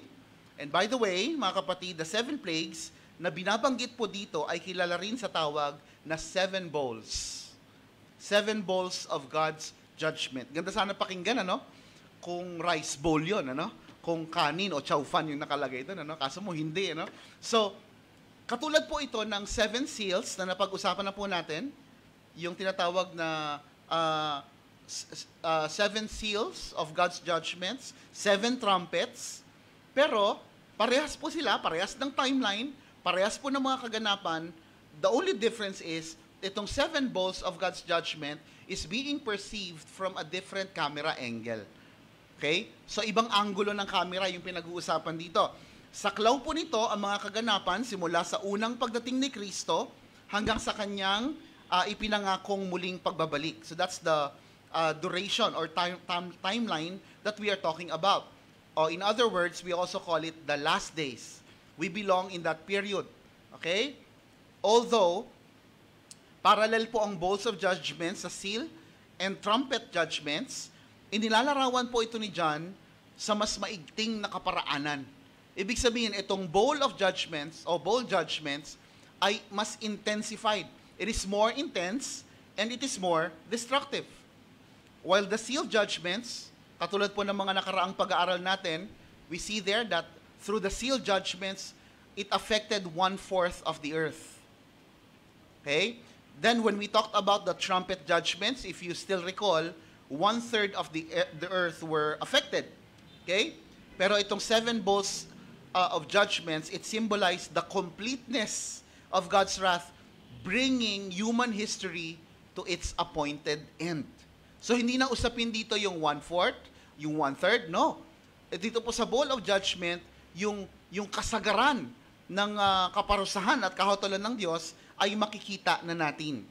And by the way, mga kapatid, the 7 plagues na binabanggit po dito ay kilala rin sa tawag na 7 bowls. 7 bowls of God's judgment. Ganda sana pakinggan, ano? Kung rice bowl yon, ano? Kung kanin o chow fan yung nakalagay doon, ano? Kaso mo hindi, ano? So, katulad po ito ng 7 seals na napag-usapan na po natin, yung tinatawag na 7 seals of God's judgments, 7 trumpets, pero parehas po sila, parehas ng timeline, parehas po ng mga kaganapan. The only difference is, itong 7 bowls of God's judgment is being perceived from a different camera angle. Okay? So, ibang anggulo ng camera yung pinag-uusapan dito. Saklaw po nito ang mga kaganapan simula sa unang pagdating ni Kristo hanggang sa kanyang ipinangakong muling pagbabalik. So, that's the duration or timeline that we are talking about. Or in other words, we also call it the last days. We belong in that period. Okay? Although, parallel po ang bowls of judgment sa seal and trumpet judgments, inilalarawan po ito ni John sa mas maigting na kaparaanan. Ibig sabihin, itong bowl of judgments o bowl judgments ay mas intensified. It is more intense and it is more destructive. While the seal judgments, katulad po ng mga nakaraang pag-aaral natin, we see there that through the seal judgments, it affected 1/4 of the earth. Okay? Then when we talked about the trumpet judgments, if you still recall, 1/3 of the earth were affected. Okay? Pero itong 7 bowls of judgments, it symbolized the completeness of God's wrath, bringing human history to its appointed end. So hindi na usapin dito yung 1/4, yung 1/3, no. Dito po sa bowl of judgment, yung kasagaran ng kaparusahan at kahotolan ng Diyos ay makikita na natin.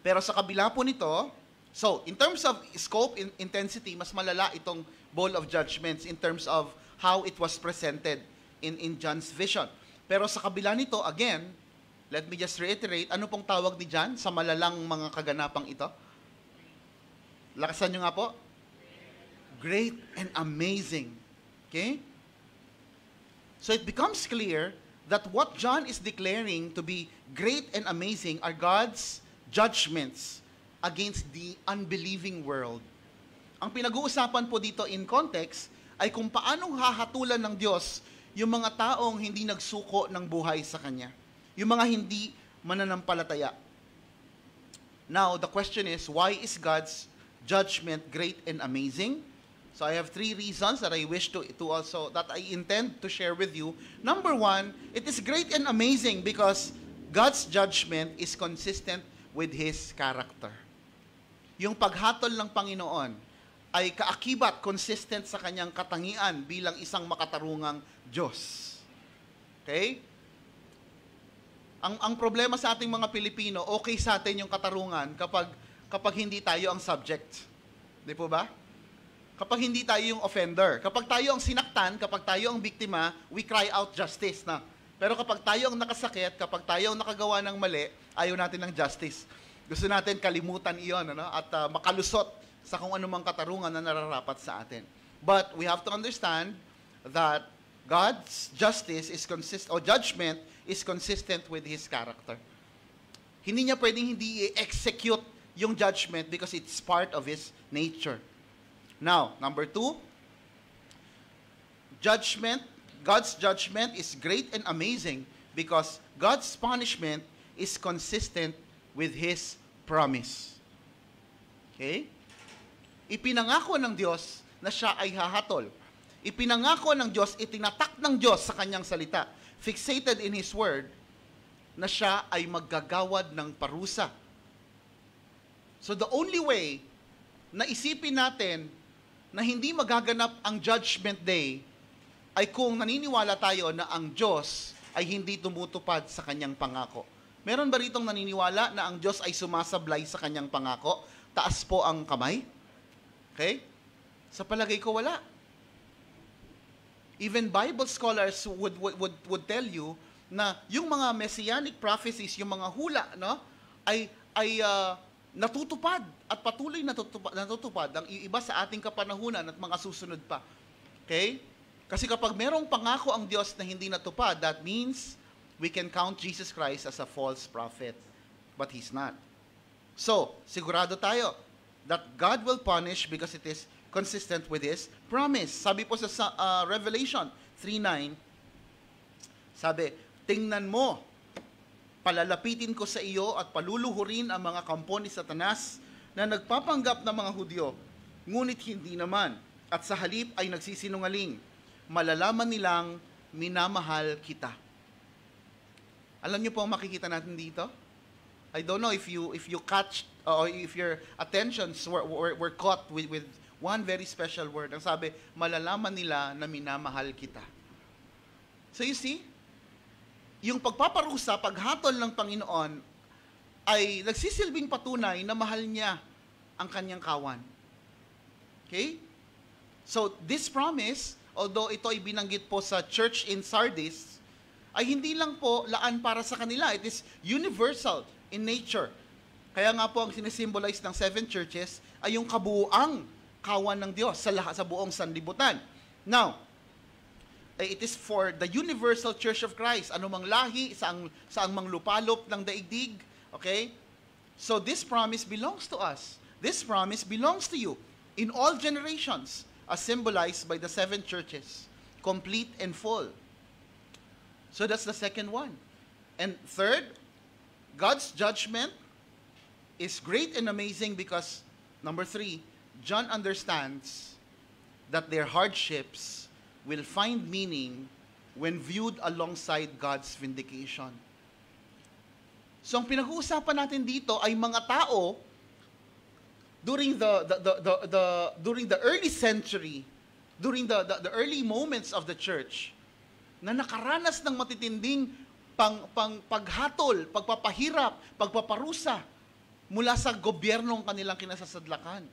Pero sa kabila po nito, so in terms of scope and intensity, mas malala itong bowl of judgments in terms of how it was presented in John's vision. Pero sa kabila nito, again, let me just reiterate, ano pong tawag ni John sa malalang mga kaganapang ito? Lakasan nyo nga po. Great and amazing. Okay? So it becomes clear that what John is declaring to be great and amazing are God's judgments against the unbelieving world. Ang pinag-uusapan po dito in context ay kung paanong hahatulan ng Diyos yung mga taong hindi nagsuko ng buhay sa Kanya. Yung mga hindi mananampalataya. Now, the question is, why is God's judgment great and amazing? So I have 3 reasons that I wish to also, that I intend to share with you. Number 1, it is great and amazing because God's judgment is consistent with His character. Yung paghatol ng Panginoon ay kaakibat, consistent sa kanyang katangian bilang isang makatarungang Diyos. Okay? Ang problema sa ating mga Pilipino, okay sa atin yung katarungan kapag hindi tayo ang subject. Di po ba? Kapag hindi tayo yung offender. Kapag tayo ang sinaktan, kapag tayo ang biktima, we cry out justice na. Pero kapag tayo ang nakasakit, kapag tayo ang nakagawa ng mali, ayaw natin ng justice. Gusto natin kalimutan iyon, ano? At makalusot sa kung anumang katarungan na nararapat sa atin. But we have to understand that God's justice is judgment is consistent with His character. Hindi niya pwedeng hindi i-execute yung judgment because it's part of His nature. Now, number 2, God's judgment is great and amazing because God's punishment is consistent with His promise. Okay? Ipinangako ng Diyos na siya ay hahatol. Ipinangako ng Diyos, itinatak ng Diyos sa kanyang salita, fixated in His word, na siya ay maggagawad ng parusa. So the only way na isipin natin na hindi magaganap ang judgment day ay kung naniniwala tayo na ang Diyos ay hindi tumutupad sa kanyang pangako. Meron ba ritong naniniwala na ang Diyos ay sumasablay sa kanyang pangako? Taas po ang kamay. Okay? Sa palagay ko, wala. Even Bible scholars would tell you na yung mga messianic prophecies, yung mga hula, no, ay natutupad at patuloy natutupad ang iba sa ating kapanahunan at mga susunod pa. Okay? Kasi kapag merong pangako ang Diyos na hindi natupad, that means we can count Jesus Christ as a false prophet. But He's not. So, sigurado tayo that God will punish because it is consistent with His promise. Sabi po sa Revelation 3:9, sabi, tingnan mo, palalapitin ko sa iyo at paluluhurin ang mga kampo ni Satanas na nagpapanggap ng mga Hudyo, ngunit hindi naman, at sa halip ay nagsisinungaling. Malalaman nilang minamahal kita. Alam niyo po ang makikita natin dito? I don't know if you catch or if your attentions were caught with one very special word. Ang sabi, malalaman nila na minamahal kita. So you see, yung pagpaparusa, paghatol ng Panginoon ay nagsisilbing patunay na mahal niya ang kanyang kawan. Okay? So this promise, although ito ay binanggit po sa church in Sardis, ay hindi lang po laan para sa kanila. It is universal in nature. Kaya nga po ang sinisimbolize ng 7 churches ay yung kabuuang kawan ng Diyos sa buong sanlibutan. Now, it is for the universal church of Christ. Anumang lahi, saang mang lupalop ng daigdig. Okay? So this promise belongs to us. This promise belongs to you in all generations, as symbolized by the 7 churches, complete and full. So that's the second one. And third, God's judgment is great and amazing because, number 3, John understands that their hardships will find meaning when viewed alongside God's vindication. So ang pinag-uusapan natin dito ay mga tao during the early century, during the early moments of the church, na nakaranas ng matitinding paghatol, pagpapahirap, pagpaparusa mula sa gobyernong kanilang kinasasadlakan.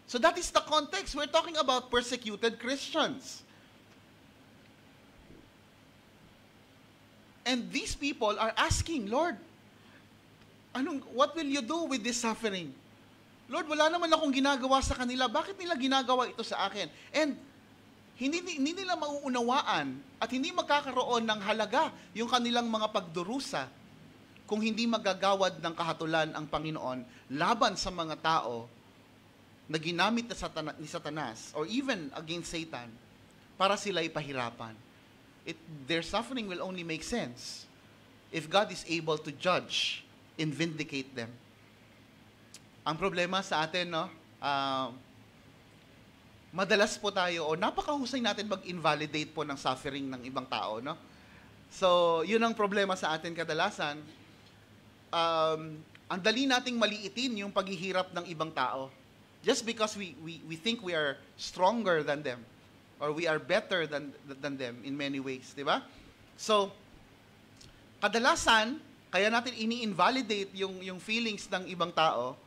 So that is the context. We're talking about persecuted Christians. And these people are asking, Lord, what will you do with this suffering? Lord, wala naman akong ginagawa sa kanila. Bakit nila ginagawa ito sa akin? And hindi nila mauunawaan at hindi magkakaroon ng halaga yung kanilang mga pagdurusa kung hindi magagawad ng kahatulan ang Panginoon laban sa mga tao na ginamit ni Satanas or even against Satan para sila ipahirapan. Their suffering will only make sense if God is able to judge and vindicate them. Ang problema sa atin, no, madalas po tayo, o napakahusay natin mag-invalidate po ng suffering ng ibang tao, no? So, yun ang problema sa atin kadalasan. Ang dali nating maliitin yung paghihirap ng ibang tao. Just because we think we are stronger than them, or we are better than them in many ways, di ba? So, kadalasan, kaya natin ini-invalidate yung feelings ng ibang tao,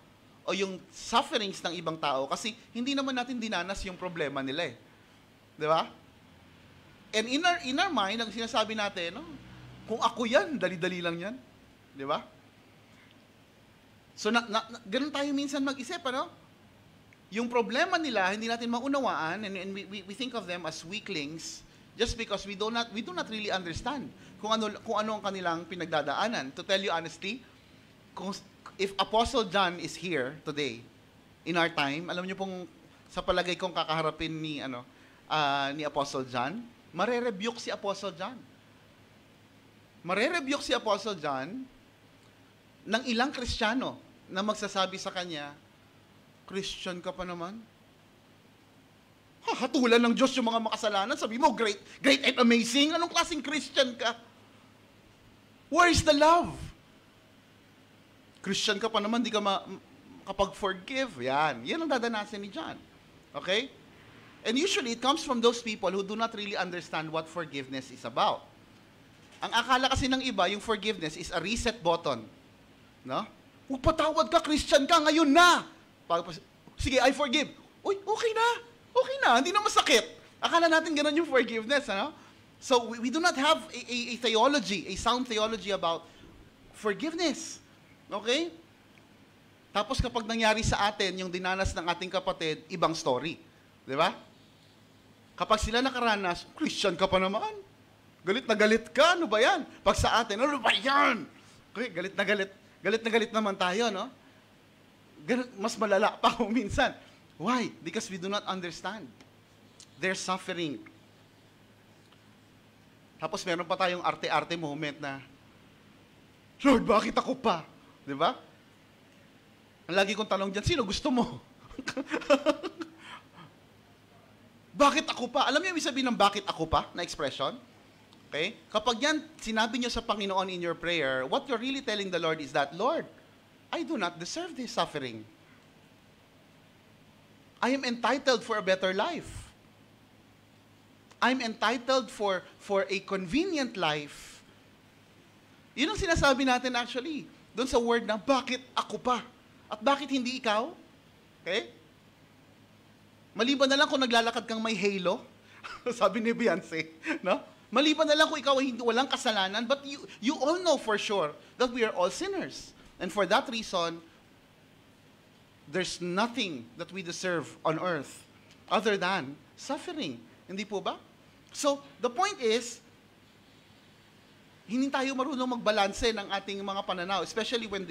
o yung sufferings ng ibang tao kasi hindi naman natin dinanas yung problema nila eh. Di ba? And in our mind, ang sinasabi natin, no, kung ako yan, dali-dali lang yan. Di ba? So, ganun tayo minsan mag-isip, ano? Yung problema nila, hindi natin maunawaan, and we think of them as weaklings just because we do not really understand kung ano ang kanilang pinagdadaanan. To tell you honestly, if Apostle John is here today, in our time, alam niyo pong sa palagay kong kakaharapin ni Apostle John, marerebuke si Apostle John. Marerebuke si Apostle John ng ilang Kristiyano na magsasabi sa kanya, Christian ka pa naman? Hatulan ng Diyos yung mga makasalanan. Sabi mo, great and amazing. Anong klaseng Christian ka? Where is the love? Christian ka pa naman, di ka kapag-forgive. Yan ang dadanasin ni John. Okay? And usually, it comes from those people who do not really understand what forgiveness is about. Ang akala kasi ng iba, yung forgiveness is a reset button. No? Patawad ka, Christian ka, ngayon na! Sige, I forgive. Uy, okay na. Okay na, hindi na masakit. Akala natin ganun yung forgiveness, ano? So, we do not have a theology, a sound theology about forgiveness. Okay? Tapos kapag nangyari sa atin, yung dinanas ng ating kapatid, ibang story. Di ba? Kapag sila nakaranas, Christian ka pa naman. Galit na galit ka, ano ba yan? Pag sa atin, ano ba yan? Okay, galit na galit. Galit na galit naman tayo, no? Mas malala pa kung minsan. Why? Because we do not understand their suffering. Tapos meron pa tayong arte-arte moment na, Lord, bakit ako pa? Di ba? Ang lagi kong tanong dyan, sino gusto mo? Bakit ako pa? Alam niyo yung sabihin ng bakit ako pa na expression? Okay? Kapag yan, sinabi niyo sa Panginoon in your prayer, what you're really telling the Lord is that, Lord, I do not deserve this suffering. I am entitled for a better life. I'm entitled for a convenient life. Yun ang sinasabi natin actually, doon sa word na, bakit ako pa? At bakit hindi ikaw? Okay? Maliban na lang kung naglalakad kang may halo, sabi ni Beyonce, no? Maliban na lang kung ikaw ay walang kasalanan, but you all know for sure that we are all sinners. And for that reason, there's nothing that we deserve on earth other than suffering. Hindi po ba? So, the point is, hindi tayo marunong magbalanse ng ating mga pananaw, especially when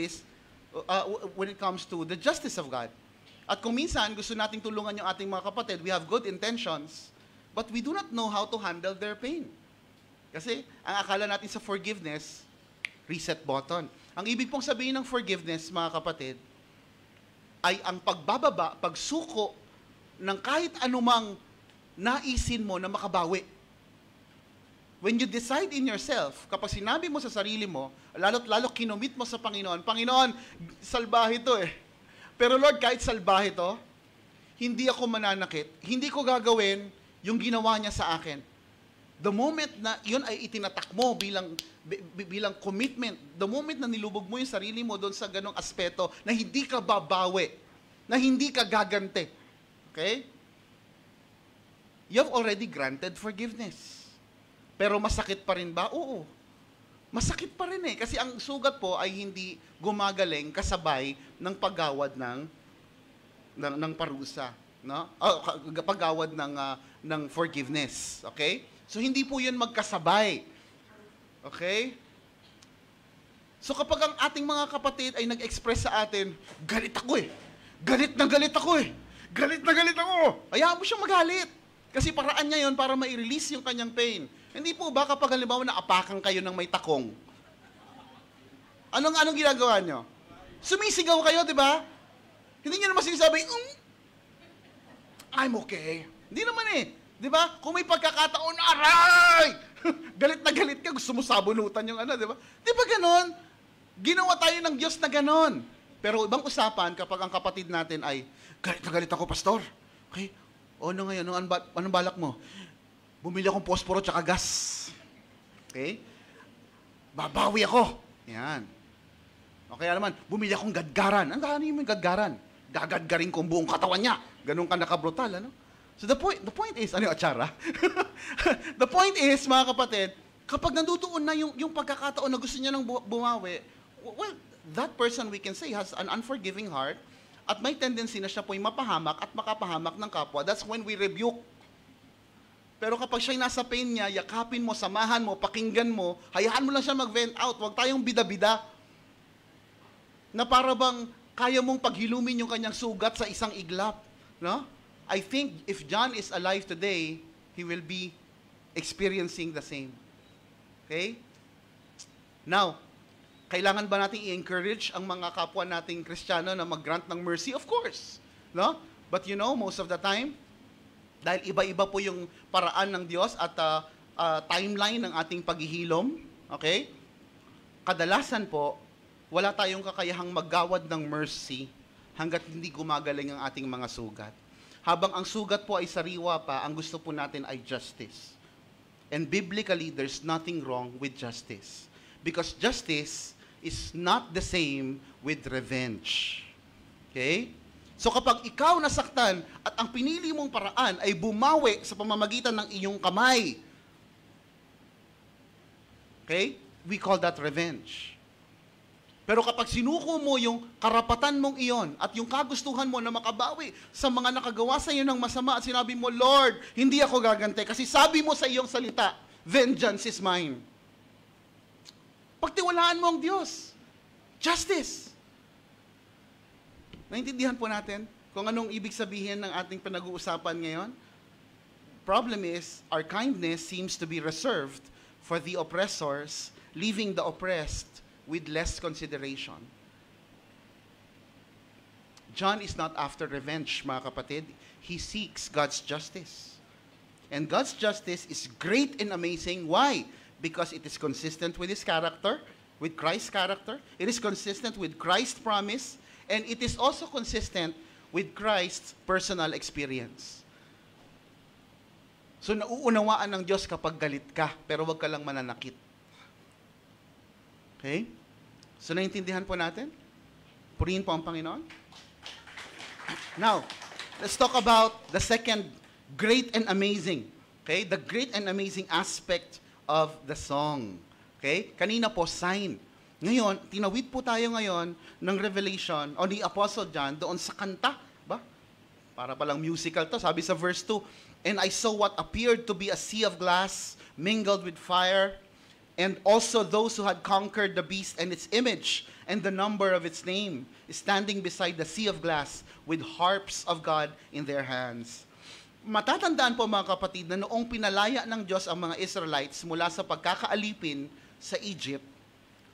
it comes to the justice of God. At kung minsan, gusto nating tulungan yung ating mga kapatid, we have good intentions, but we do not know how to handle their pain. Kasi, ang akala natin sa forgiveness, reset button. Ang ibig pong sabihin ng forgiveness, mga kapatid, ay ang pagbababa, pagsuko ng kahit anumang naisin mo na makabawi. When you decide in yourself, kapag sinabi mo sa sarili mo, lalo kinumit mo sa Panginoon, Panginoon, salbahe to eh. Pero Lord, kahit salbahe to, hindi ako mananakit, hindi ko gagawin yung ginawa niya sa akin. The moment na yun ay itinatak mo bilang commitment, the moment na nilubog mo yung sarili mo doon sa ganong aspeto na hindi ka babawi, na hindi ka gagante. Okay? You have already granted forgiveness. Pero masakit pa rin ba? Oo. Masakit pa rin eh. Kasi ang sugat po ay hindi gumagaling kasabay ng paggawad ng parusa. No? Paggawad ng forgiveness. Okay? So, hindi po yun magkasabay. Okay? So, kapag ang ating mga kapatid ay nag-express sa atin, galit ako eh. Galit na galit ako eh. Galit na galit ako. Hayaan mo siyang magalit. Kasi paraan niya yun para ma-release yung kanyang pain. Hindi po ba kapag halimbawa naapakan kayo ng may takong? Anong ginagawa nyo? Sumisigaw kayo, di ba? Hindi nyo naman sinasabi, I'm okay. Hindi naman eh. Di ba? Kung may pagkakataon, aray! Galit na galit ka, gusto mo sabunutan yung di ba? Di ba ganon? Ginawa tayo ng Diyos na ganon. Pero ibang usapan kapag ang kapatid natin ay, galit na galit ako, pastor. Okay? O ano ngayon? Anong balak mo? Bumili akong posporo tsaka gas. Okay? Babawi ako. Yan. O kaya naman, bumili akong gadgaran. Ang gano'n yung gadgaran? Gagadgarin ko ang buong katawan niya. Ganun ka nakabrutal, ano? So the point is, ano yung atsara? The point is, mga kapatid, kapag nandutuon na yung pagkakataon na gusto niya nang bumawi, well, that person we can say has an unforgiving heart at may tendency na siya po'y mapahamak at makapahamak ng kapwa. That's when we rebuke. Pero kapag siya'y nasa pain niya, yakapin mo, samahan mo, pakinggan mo, hayaan mo lang siya mag-vent out. Huwag tayong bida-bida. Na para bang kaya mong paghilumin yung kanyang sugat sa isang iglap. No? I think if John is alive today, he will be experiencing the same. Okay? Now, kailangan ba nating i-encourage ang mga kapwa nating Kristiyano na mag-grant ng mercy? Of course. No? But you know, most of the time, dahil iba-iba po yung paraan ng Diyos at timeline ng ating paghihilom, okay? Kadalasan po, wala tayong kakayahang maggawad ng mercy hanggat hindi gumagaling ang ating mga sugat. Habang ang sugat po ay sariwa pa, ang gusto po natin ay justice. And biblically, there's nothing wrong with justice. Because justice is not the same with revenge. Okay? So kapag ikaw nasaktan at ang pinili mong paraan ay bumawi sa pamamagitan ng iyong kamay, okay? We call that revenge. Pero kapag sinuko mo yung karapatan mong iyon at yung kagustuhan mo na makabawi sa mga nakagawa sa iyo ng masama at sinabi mo, Lord, hindi ako gagante kasi sabi mo sa iyong salita, vengeance is mine. Pagtiwalaan mo ang Diyos. Justice. Naintindihan po natin kung anong ibig sabihin ng ating pinag-uusapan ngayon? Problem is, our kindness seems to be reserved for the oppressors, leaving the oppressed with less consideration. John is not after revenge, mga kapatid. He seeks God's justice. And God's justice is great and amazing. Why? Because it is consistent with His character, with Christ's character. It is consistent with Christ's promise. And it is also consistent with Christ's personal experience. So nauunawaan ng Diyos kapag galit ka, pero wag ka lang mananakit. Okay? So naintindihan po natin? Purihin po ang Panginoon. Now, let's talk about the second great and amazing. Okay? The great and amazing aspect of the song. Okay? Kanina po, sign. Ngayon, tinawid po tayo ngayon ng Revelation o ni Apostle John doon sa kanta. Ba? Para palang musical to. Sabi sa verse 2, and I saw what appeared to be a sea of glass mingled with fire, and also those who had conquered the beast and its image and the number of its name, standing beside the sea of glass with harps of God in their hands. Matatandaan po mga kapatid na noong pinalaya ng Diyos ang mga Israelites mula sa pagkakaalipin sa Egypt,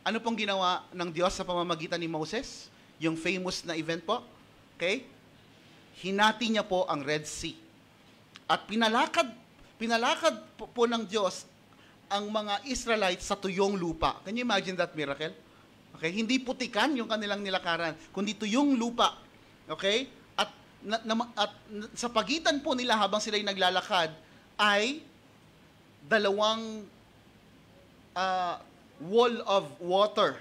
ano pong ginawa ng Diyos sa pamamagitan ni Moses? Yung famous na event po. Okay? Hinati niya po ang Red Sea. At pinalakad po ng Diyos ang mga Israelites sa tuyong lupa. Can you imagine that miracle? Okay? Hindi putikan yung kanilang nilakaran, kundi tuyong lupa. Okay? At sa pagitan po nila habang sila'y naglalakad ay dalawang wall of water.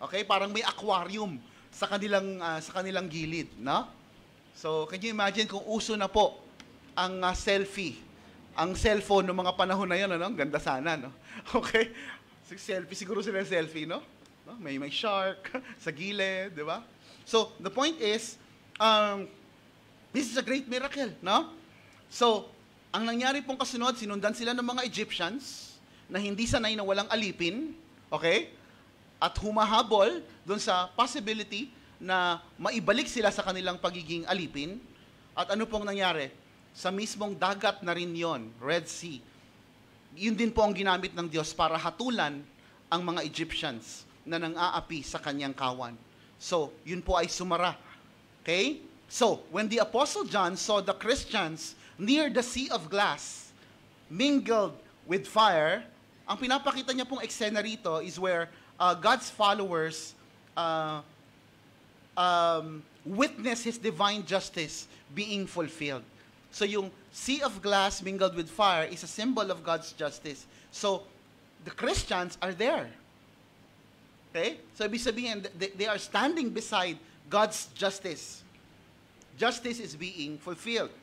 Okay? Parang may aquarium sa kanilang gilid, no? So, can you imagine kung uso na po ang selfie, ang cellphone ng mga panahon na yan, ano? Ang ganda sana, no? Okay? Selfie, siguro sila selfie, no? May shark sa gilid, di ba? So, the point is, this is a great miracle, no? So, ang nangyari pong kasunod, sinundan sila ng mga Egyptians na hindi sanay na walang alipin, okay? At humahabol doon sa possibility na maibalik sila sa kanilang pagiging alipin. At ano pong nangyari? Sa mismong dagat na rin yon, Red Sea. Yun din po ang ginamit ng Diyos para hatulan ang mga Egyptians na nang-aapi sa kanyang kawan. So, yun po ay sumara. Okay? So, when the Apostle John saw the Christians near the sea of glass, mingled with fire, ang pinapakita niya pong eksena rito is where God's followers witness His divine justice being fulfilled. So yung sea of glass mingled with fire is a symbol of God's justice. So the Christians are there. Okay? So ibig sabihin, they are standing beside God's justice. Justice is being fulfilled.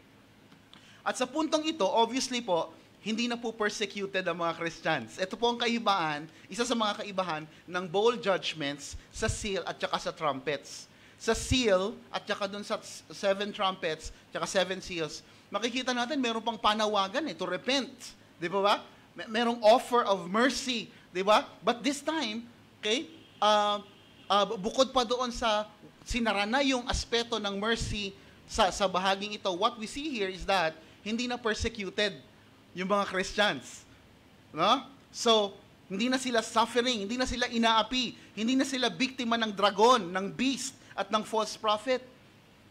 At sa puntong ito, obviously po, hindi na po persecuted ang mga Christians. Ito po ang kaibaan, isa sa mga kaibahan ng bowl judgments sa seal at saka sa trumpets. Sa seal at saka dun sa 7 trumpets, saka 7 seals, makikita natin meron pang panawagan to repent. Di ba? Merong offer of mercy. Di ba? But this time, okay, bukod pa doon sa sinara na yung aspeto ng mercy sa bahaging ito, what we see here is that hindi na persecuted yung mga Christians. No? So, hindi na sila suffering, hindi na sila inaapi, hindi na sila biktima ng dragon, ng beast, at ng false prophet.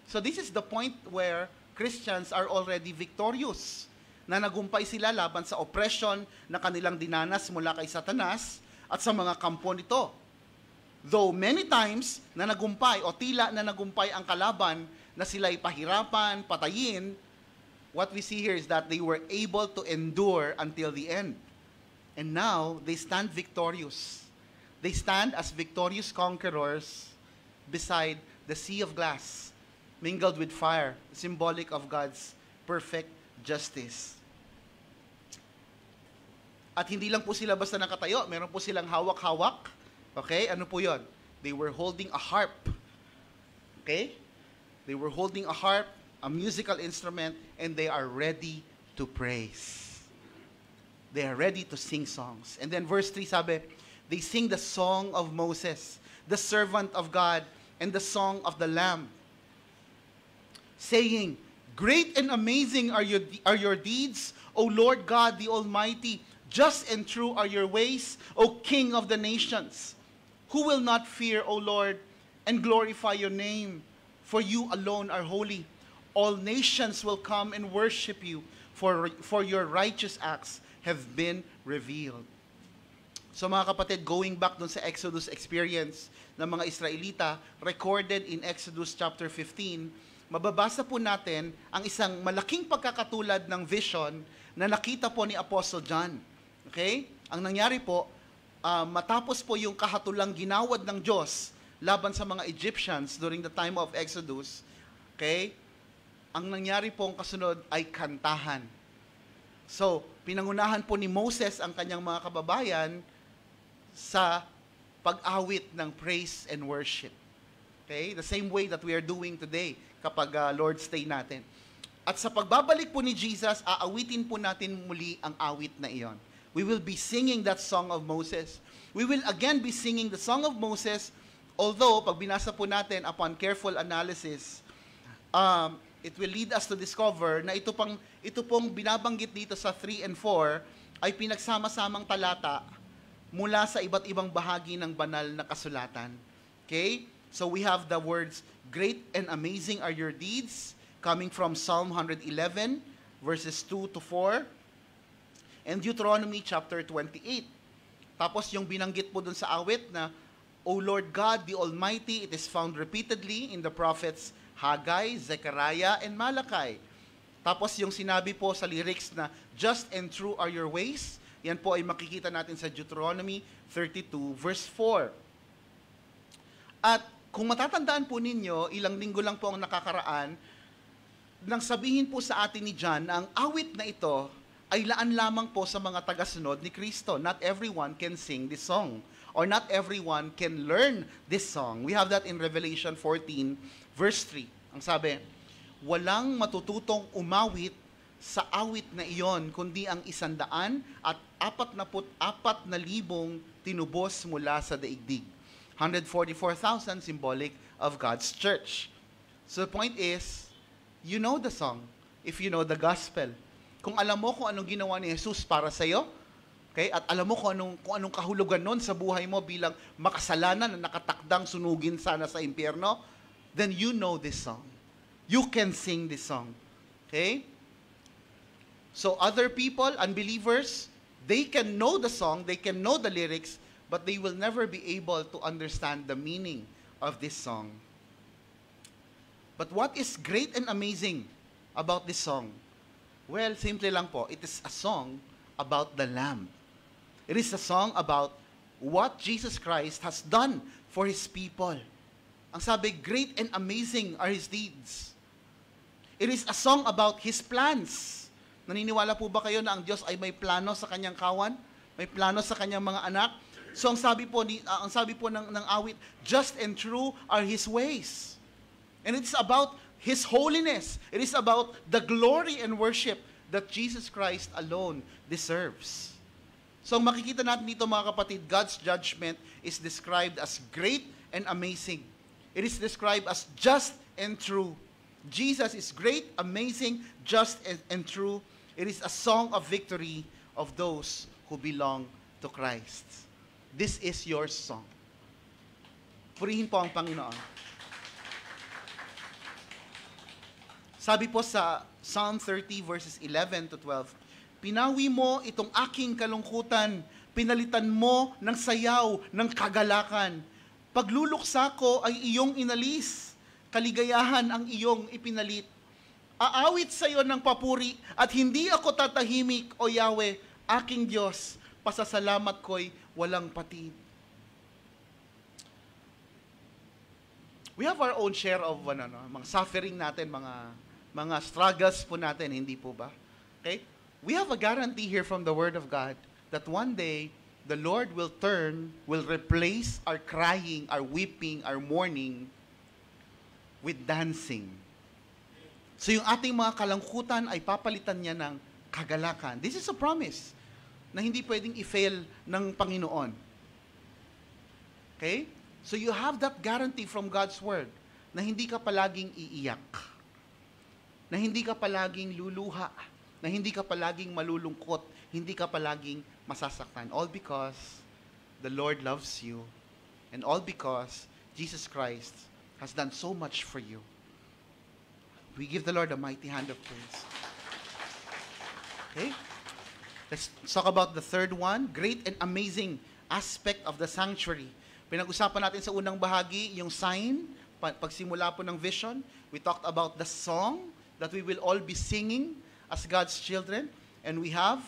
So, this is the point where Christians are already victorious, na nagumpay sila laban sa oppression na kanilang dinanas mula kay Satanas at sa mga kampo nito. Though many times na nagumpay o tila na nagumpay ang kalaban na sila'y pahirapan, patayin, what we see here is that they were able to endure until the end. And now, they stand victorious. They stand as victorious conquerors beside the sea of glass, mingled with fire, symbolic of God's perfect justice. At hindi lang po sila basta nakatayo, meron po silang hawak-hawak. Okay? Ano po yon? They were holding a harp. Okay? They were holding a harp, a musical instrument, and they are ready to praise. They are ready to sing songs. And then verse 3 sabi, they sing the song of Moses, the servant of God, and the song of the Lamb, saying, great and amazing are your deeds, O Lord God the Almighty. Just and true are your ways, O King of the nations. Who will not fear, O Lord, and glorify your name? For you alone are holy. All nations will come and worship you, for your righteous acts have been revealed. So mga kapatid, going back dun sa Exodus experience ng mga Israelita, recorded in Exodus chapter 15, mababasa po natin ang isang malaking pagkakatulad ng vision na nakita po ni Apostle John. Okay? Ang nangyari po, matapos po yung kahatulang ginawad ng Diyos laban sa mga Egyptians during the time of Exodus, okay? Ang nangyari po ang kasunod ay kantahan. So, pinangunahan po ni Moses ang kanyang mga kababayan sa pag-awit ng praise and worship. Okay? The same way that we are doing today kapag Lord's Day natin. At sa pagbabalik po ni Jesus, aawitin po natin muli ang awit na iyon. We will be singing that song of Moses. We will again be singing the song of Moses, although, pag binasa po natin, upon careful analysis, it will lead us to discover na ito pong binabanggit dito sa 3 and 4 ay pinagsama-samang talata mula sa iba't ibang bahagi ng banal na kasulatan. Okay? So we have the words, great and amazing are your deeds, coming from Psalm 111, verses 2 to 4, and Deuteronomy chapter 28. Tapos yung binanggit po dun sa awit na, O Lord God, the Almighty, it is found repeatedly in the prophets Haggai, Zechariah, and Malachi. Tapos yung sinabi po sa lyrics na, just and true are your ways, yan po ay makikita natin sa Deuteronomy 32, verse 4. At kung matatandaan po ninyo, ilang linggo lang po ang nakakaraan, nang sabihin po sa atin ni John na ang awit na ito ay laan lamang po sa mga tagasunod ni Kristo. Not everyone can sing this song, or not everyone can learn this song. We have that in Revelation 14, verse 3. Ang sabi, walang matututong umawit sa awit na iyon, kundi ang 144,000 tinubos mula sa daigdig. 144,000 symbolic of God's church. So the point is, you know the song if you know the gospel. Kung alam mo kung anong ginawa ni Jesus para sa iyo, okay, at alam mo kung anong kahulugan nun sa buhay mo bilang makasalanan na nakatakdang sunugin sana sa impyerno, then you know this song. You can sing this song. Okay? So other people, unbelievers, they can know the song, they can know the lyrics, but they will never be able to understand the meaning of this song. But what is great and amazing about this song? Well, simple lang po. It is a song about the Lamb. It is a song about what Jesus Christ has done for His people. Ang sabi, great and amazing are His deeds. It is a song about His plans. Naniniwala po ba kayo na ang Diyos ay may plano sa kanyang kawan? May plano sa kanyang mga anak? So ang sabi po ng awit, just and true are His ways. And it's about His holiness. It is about the glory and worship that Jesus Christ alone deserves. So makikita natin dito mga kapatid, God's judgment is described as great and amazing. It is described as just and true. Jesus is great, amazing, just and true. It is a song of victory of those who belong to Christ. This is your song. Purihin po ang Panginoon. Sabi po sa Psalm 30 verses 11 to 12, pinawi mo itong aking kalungkutan, pinalitan mo ng sayaw, ng kagalakan. Pagluluksa ko ay iyong inalis, kaligayahan ang iyong ipinalit. Aawit sa iyo ng papuri at hindi ako tatahimik, O Yahweh, aking Diyos. pasasalamat ko'y walang patid. We have our own share of mga suffering natin, mga struggles po natin, hindi po ba? Okay? We have a guarantee here from the Word of God that one day, the Lord will replace our crying, our weeping, our mourning with dancing. So yung ating mga kalangkutan ay papalitan niya ng kagalakan. This is a promise na hindi pwedeng i-fail ng Panginoon. Okay? So you have that guarantee from God's Word na hindi ka palaging iiyak, na hindi ka palaging luluha, na hindi ka palaging malulungkot, hindi ka palaging masasaktan. All because the Lord loves you and all because Jesus Christ has done so much for you. We give the Lord a mighty hand of praise. Okay? Let's talk about the third one, great and amazing aspect of the sanctuary. Pinag-usapan natin sa unang bahagi, yung sign, pagsimula po ng vision. We talked about the song that we will all be singing as God's children. And we have,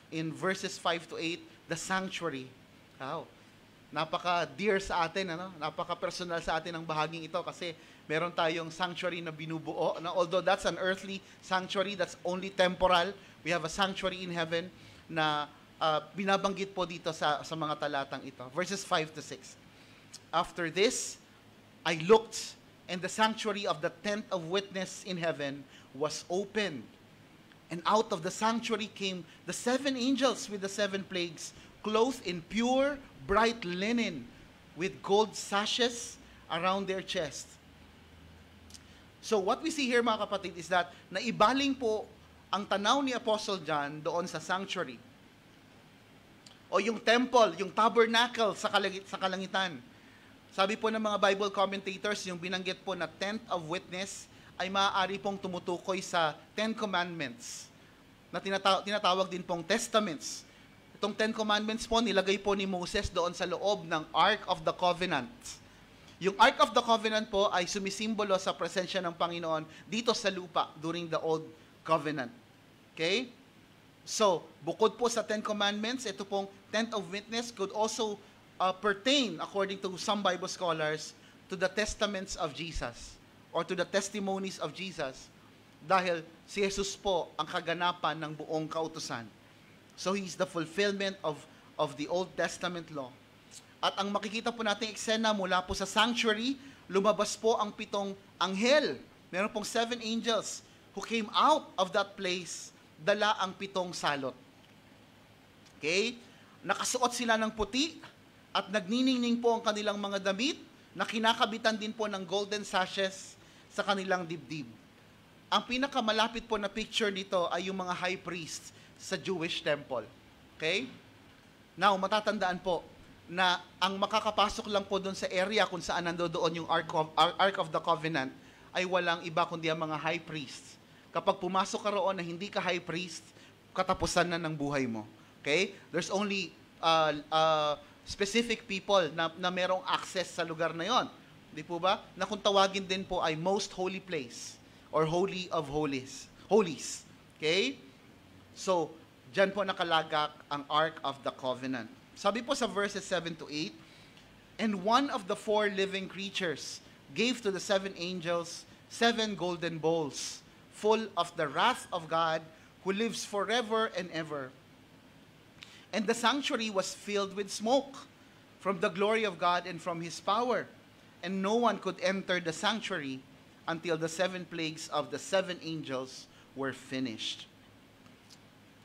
in verses 5 to 8, the sanctuary. Wow. Napaka-dear sa atin, napaka-personal sa atin ang bahaging ito kasi meron tayong sanctuary na binubuo. Although that's an earthly sanctuary, that's only temporal. We have a sanctuary in heaven na binabanggit po dito sa mga talatang ito. Verses 5 to 6. After this, I looked, and the sanctuary of the tent of witness in heaven was opened. And out of the sanctuary came the 7 angels with the 7 plagues, clothed in pure, bright linen, with gold sashes around their chest. So what we see here, mga kapatid, is that naibaling po ang tanaw ni Apostle John doon sa sanctuary. O yung temple, yung tabernacle sa kalangitan. Sabi po ng mga Bible commentators, yung binanggit po na tent of witness ay maaari pong tumutukoy sa 10 commandments na tinatawag din pong testaments. Itong 10 commandments po, nilagay po ni Moses doon sa loob ng Ark of the Covenant. Yung Ark of the Covenant po ay sumisimbolo sa presensya ng Panginoon dito sa lupa during the Old Covenant. Okay? So, bukod po sa 10 commandments, ito pong tent of witness could also pertain, according to some Bible scholars, to the testaments of Jesus or to the testimonies of Jesus. Dahil si Jesus po ang kaganapan ng buong kautusan. So, He's the fulfillment of the Old Testament law. At ang makikita po nating eksena mula po sa sanctuary, lumabas po ang 7 anghel. Meron pong 7 angels who came out of that place, dala ang 7 salot. Okay? Nakasuot sila ng puti at nagniningning po ang kanilang mga damit na kinakabitan din po ng golden sashes sa kanilang dibdib. Ang pinakamalapit po na picture nito ay yung mga high priests sa Jewish temple. Okay? Now, matatandaan po na ang makakapasok lang po doon sa area kung saan nandoon yung Ark of the Covenant ay walang iba kundi ang mga high priests. Kapag pumasok ka roon na hindi ka high priest, katapusan na ng buhay mo. Okay? There's only specific people na merong access sa lugar na yon. Di po ba? Na kung tawagin din po ay most holy place or holy of holies. Okay? So, dyan po nakalagak ang Ark of the Covenant. Sabi po sa verses 7 to 8, and one of the 4 living creatures gave to the 7 angels 7 golden bowls full of the wrath of God who lives forever and ever. And the sanctuary was filled with smoke from the glory of God and from His power. And no one could enter the sanctuary until the 7 plagues of the 7 angels were finished.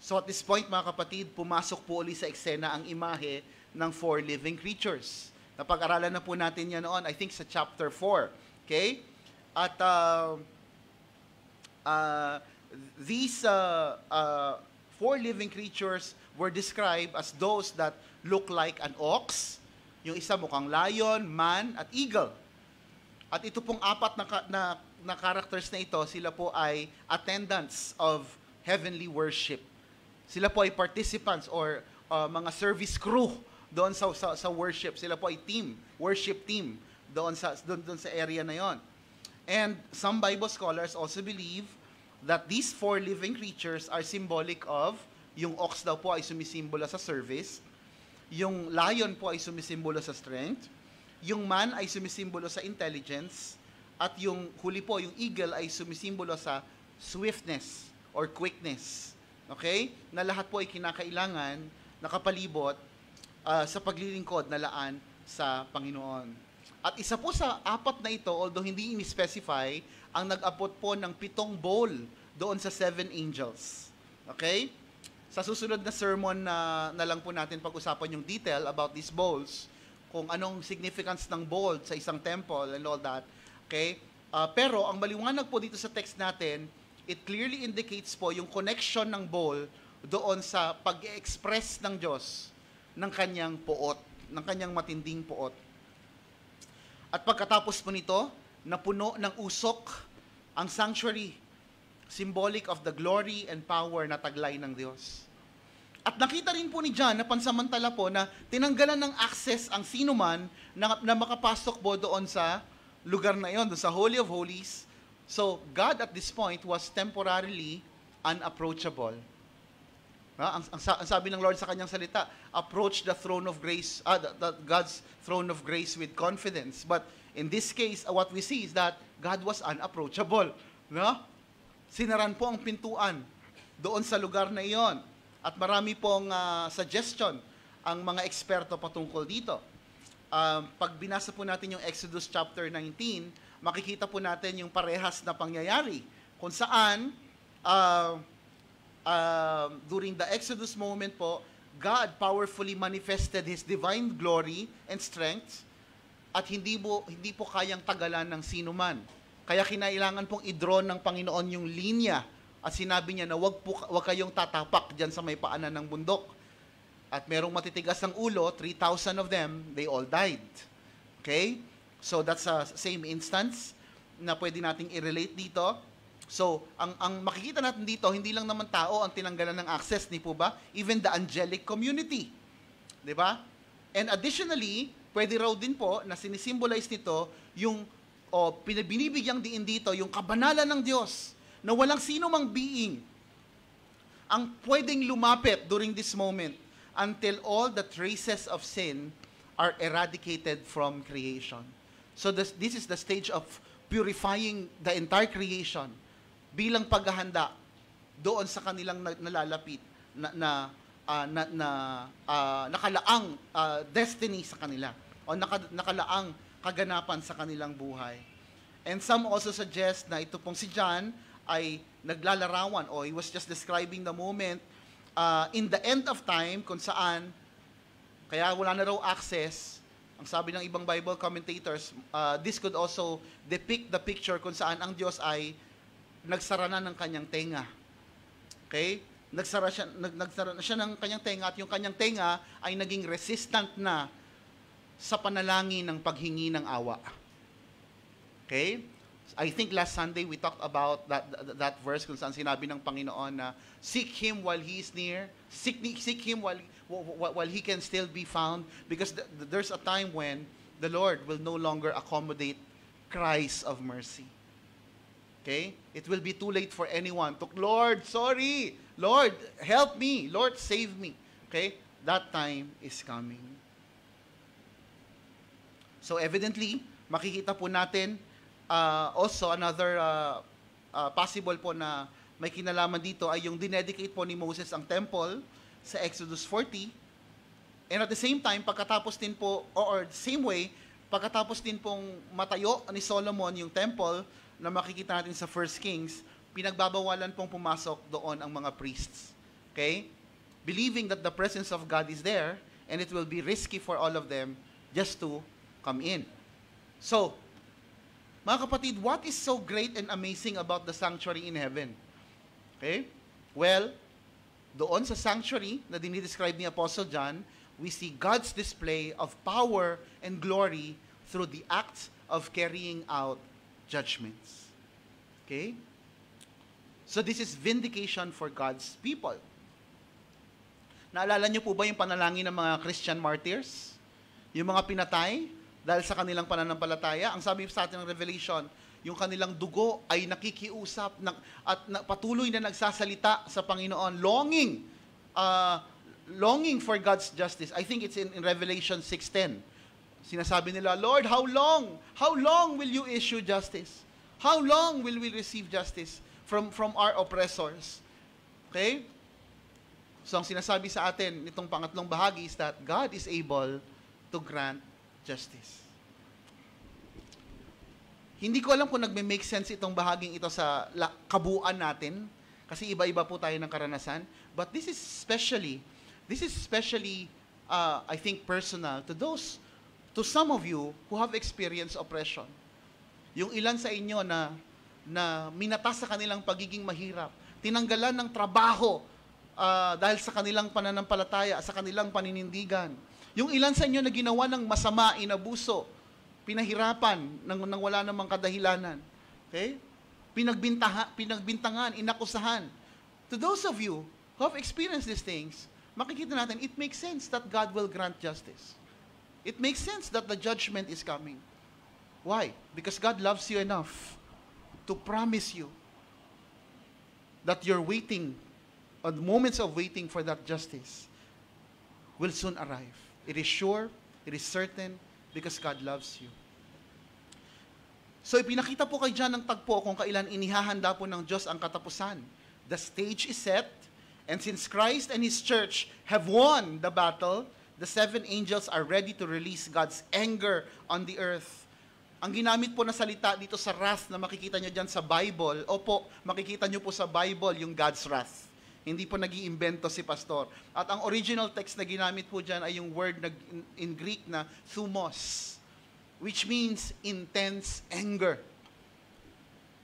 So at this point, mga kapatid, pumasok po uli sa eksena ang imahe ng 4 living creatures. Napag-aralan na po natin yan noon, I think sa chapter 4. Okay? At these 4 living creatures were described as those that look like an ox, yung isa mukhang lion, man, at eagle. At ito pong 4 na characters na ito, sila po ay attendants of heavenly worship. Sila po ay participants or mga service crew doon sa worship. Sila po ay worship team doon sa area na yon. And some Bible scholars also believe that these 4 living creatures are symbolic of Yung ox daw po ay sumisimbolo sa service. Yung lion po ay sumisimbolo sa strength. Yung man ay sumisimbolo sa intelligence. At yung huli po, yung eagle ay sumisimbolo sa swiftness or quickness. Okay? Na lahat po ay kinakailangan, nakapalibot sa paglilingkod na laan sa Panginoon. At isa po sa apat na ito, although hindi in-specify, ang nag-abot po ng 7 bowl doon sa 7 angels. Okay? Sa susunod na sermon na lang po natin pag-usapan yung detail about these bowls, kung anong significance ng bowl sa isang temple and all that. Okay? Pero ang maliwanag po dito sa text natin, it clearly indicates po yung connection ng bowl doon sa pag-express ng Diyos ng kanyang puot, ng kanyang matinding puot. At pagkatapos po nito, napuno ng usok ang sanctuary, symbolic of the glory and power na taglay ng Diyos. At nakita rin po ni John na pansamantala po na tinanggalan ng access ang sino man na makapasok po doon sa lugar na yon, doon sa Holy of Holies. So, God at this point was temporarily unapproachable. Ang sabi ng Lord sa kanyang salita, approach the throne of grace, God's throne of grace with confidence. But in this case, what we see is that God was unapproachable. No? Sinaran po ang pintuan doon sa lugar na iyon. At marami pong suggestion ang mga eksperto patungkol dito. Pag binasa po natin yung Exodus chapter 19, makikita po natin yung parehas na pangyayari kung saan during the Exodus moment po, God powerfully manifested His divine glory and strength at hindi po kayang tagalan ng sino man. Kaya kinailangan pong i-draw ng Panginoon yung linya at sinabi niya na wag kayong tatapak dyan sa may paanan ng bundok. At merong matitigas ng ulo, 3,000 of them, they all died. Okay? So that's a same instance na pwede nating i-relate dito. So, ang makikita natin dito, hindi lang naman tao ang tinanggalan ng access, ni po ba? Even the angelic community. 'Di ba? And additionally, pwede raw din po na sinisimbolize nito yung binibigyang diin dito, yung kabanalan ng Diyos na walang sino mang being ang pwedeng lumapit during this moment until all the traces of sin are eradicated from creation. So this is the stage of purifying the entire creation bilang paghahanda doon sa kanilang nalalapit nakalaang destiny sa kanila o nakalaang kaganapan sa kanilang buhay. And some also suggest na ito pong si John ay naglalarawan o he was just describing the moment in the end of time kung saan kaya wala na raw access. Ang sabi ng ibang Bible commentators, this could also depict the picture kung saan ang Diyos ay nagsara na ng kanyang tenga. Okay? Nagsara na siya ng kanyang tenga at yung kanyang tenga ay naging resistant na sa panalangin ng paghingi ng awa. Okay? I think last Sunday we talked about that verse kung saan sinabi ng Panginoon na seek Him while He is near, seek Him while He can still be found, because there's a time when the Lord will no longer accommodate cries of mercy. Okay? It will be too late for anyone to, Lord, sorry. Lord, help me. Lord, save me. Okay? That time is coming. So evidently, makikita po natin also another possible po na may kinalaman dito ay yung dinedicate po ni Moses ang temple sa Exodus 40. And at the same time, pagkatapos din po, or same way, pagkatapos din pong matayo ni Solomon yung temple, na makikita natin sa 1 Kings, pinagbabawalan pong pumasok doon ang mga priests. Okay? Believing that the presence of God is there, and it will be risky for all of them just to come in. So, mga kapatid, what is so great and amazing about the sanctuary in heaven? Okay? Well, doon sa sanctuary na dinidescribe ni Apostle John, we see God's display of power and glory through the act of carrying out judgments. Okay? So this is vindication for God's people. Naalala niyo po ba yung panalangin ng mga Christian martyrs? Yung mga pinatay dahil sa kanilang pananampalataya? Ang sabi sa atin ng Revelation, yung kanilang dugo ay nakikiusap at patuloy na nagsasalita sa Panginoon, longing longing for God's justice. I think it's in Revelation 6:10. Sinasabi nila, Lord, how long? How long will you issue justice? How long will we receive justice from our oppressors? Okay? So ang sinasabi sa atin nitong pangatlong bahagi is that God is able to grant justice. Hindi ko alam kung nagme-make sense itong bahaging ito sa kabuuan natin kasi iba-iba po tayo ng karanasan. But this is especially I think personal to some of you who have experienced oppression. Yung ilan sa inyo na minata sa kanilang pagiging mahirap, tinanggalan ng trabaho dahil sa kanilang pananampalataya, sa kanilang paninindigan. Yung ilan sa inyo na ginawa ng masama, inabuso, pinahirapan nang wala namang kadahilanan. Okay? Pinagbintangan, inakusahan. To those of you who have experienced these things, makikita natin, it makes sense that God will grant justice. It makes sense that the judgment is coming. Why? Because God loves you enough to promise you that you're waiting, on moments of waiting for that justice will soon arrive. It is sure, it is certain, because God loves you. So ipinakita po kay John ng tagpo kung kailan inihahanda po ng Diyos ang katapusan. The stage is set, and since Christ and His church have won the battle, the 7 angels are ready to release God's anger on the earth. Ang ginamit po na salita dito sa wrath na makikita nyo dyan sa Bible, opo, makikita nyo po sa Bible yung God's wrath. Hindi po nag-iimbento si pastor. At ang original text na ginamit po dyan ay yung word in Greek na thumos, which means intense anger.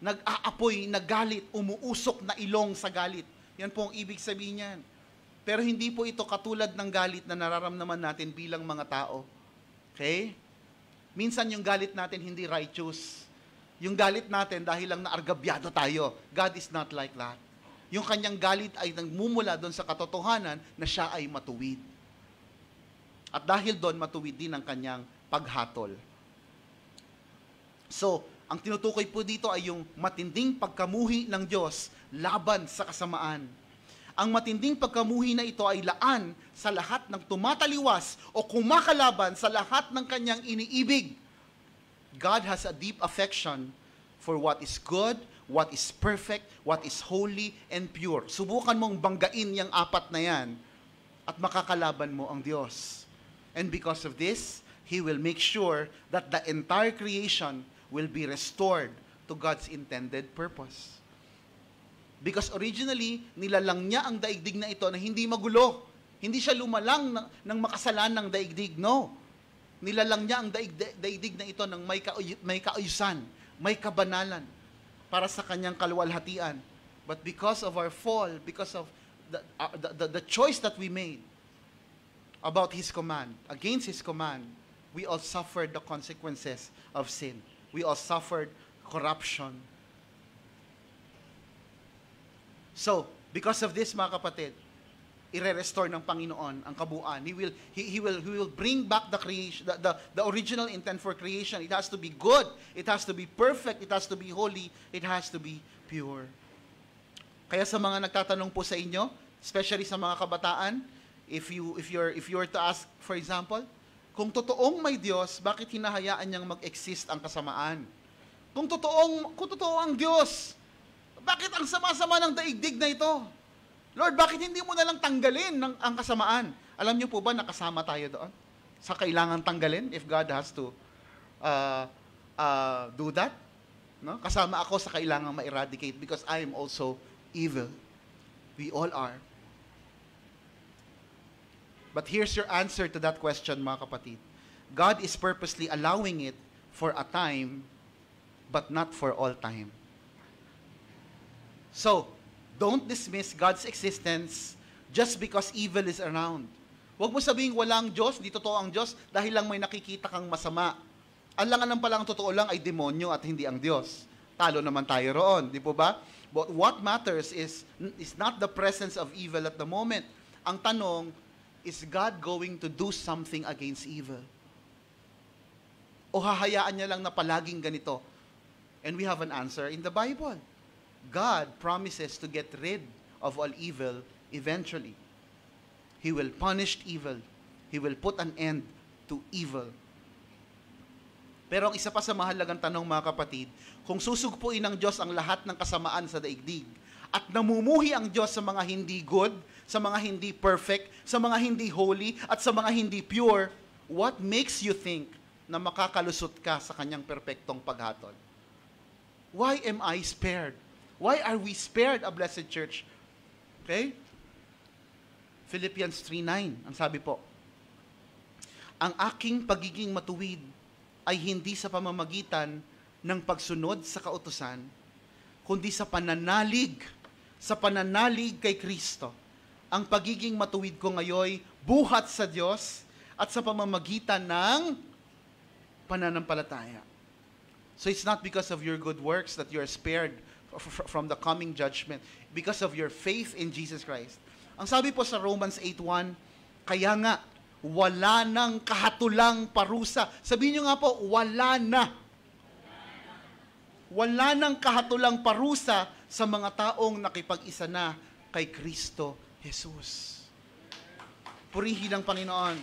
Nag-aapoy, nagalit, umuusok na ilong sa galit. Yan po ang ibig sabihin niyan. Pero hindi po ito katulad ng galit na nararamdaman natin bilang mga tao. Okay? Minsan yung galit natin hindi righteous. Yung galit natin dahil lang naargabyado tayo. God is not like that. Yung kanyang galit ay nagmumula doon sa katotohanan na siya ay matuwid. At dahil doon, matuwid din ang kanyang paghatol. So, ang tinutukoy po dito ay yung matinding pagkamuhi ng Diyos laban sa kasamaan. Ang matinding pagkamuhi na ito ay laan sa lahat ng tumataliwas o kumakalaban sa lahat ng kanyang iniibig. God has a deep affection for what is good, what is perfect, what is holy and pure. Subukan mong banggain yung apat na yan at makakalaban mo ang Diyos. And because of this, He will make sure that the entire creation will be restored to God's intended purpose. Because originally, nilalang niya ang daigdig na ito na hindi magulo. Hindi siya lumalang ng makasalan ng daigdig. No. Nilalang niya ang daigdig na ito ng may kaayusan, may kabanalan para sa kanyang kaluwalhatian. But because of our fall, because of the choice that we made about His command, against His command, we all suffered the consequences of sin. We all suffered corruption. So, because of this, mga kapatid, ire-restore ng Panginoon ang kabuuan. He will bring back the creation, the original intent for creation. It has to be good. It has to be perfect. It has to be holy. It has to be pure. Kaya sa mga nagtatanong po sa inyo, especially sa mga kabataan, if you were to ask, for example, kung totoong may Diyos, bakit hinahayaan niyang mag-exist ang kasamaan? Kung totoo ang Diyos, bakit ang sama-sama ng daigdig na ito? Lord, bakit hindi mo na lang tanggalin ang kasamaan? Alam niyo po ba nakasama tayo doon? Sa kailangan tanggalin if God has to do that? No? Kasama ako sa kailangan ma-eradicate because I am also evil. We all are. But here's your answer to that question, mga kapatid. God is purposely allowing it for a time, but not for all time. So, don't dismiss God's existence just because evil is around. Huwag mo sabihin walang Diyos, di totoo ang Diyos, dahil lang may nakikita kang masama. Alangan ng palang totoo lang ay demonyo at hindi ang Diyos. Talo naman tayo roon, di po ba? But what matters is not the presence of evil at the moment. Ang tanong, is God going to do something against evil? O hahayaan niya lang na palaging ganito? And we have an answer in the Bible. God promises to get rid of all evil eventually. He will punish evil. He will put an end to evil. Pero ang isa pa sa mahalagang tanong, mga kapatid, kung susugpuin ng Diyos ang lahat ng kasamaan sa daigdig, at namumuhi ang Diyos sa mga hindi good, sa mga hindi perfect, sa mga hindi holy, at sa mga hindi pure, what makes you think na makakalusot ka sa kanyang perpektong paghatol? Why am I spared? Why are we spared, a blessed church? Okay? Philippians 3:9, ang sabi po, ang aking pagiging matuwid ay hindi sa pamamagitan ng pagsunod sa kautusan, kundi sa pananalig kay Kristo. Ang pagiging matuwid ko ngayon, buhat sa Diyos at sa pamamagitan ng pananampalataya. So it's not because of your good works that you are spared from the coming judgment, because of your faith in Jesus Christ. Ang sabi po sa Romans 8:1, kaya nga, wala nang kahatulang parusa. Sabihin nyo nga po, wala na. Wala nang kahatulang parusa sa mga taong nakipag-isa na kay Kristo Jesus. Purihin ang Panginoon.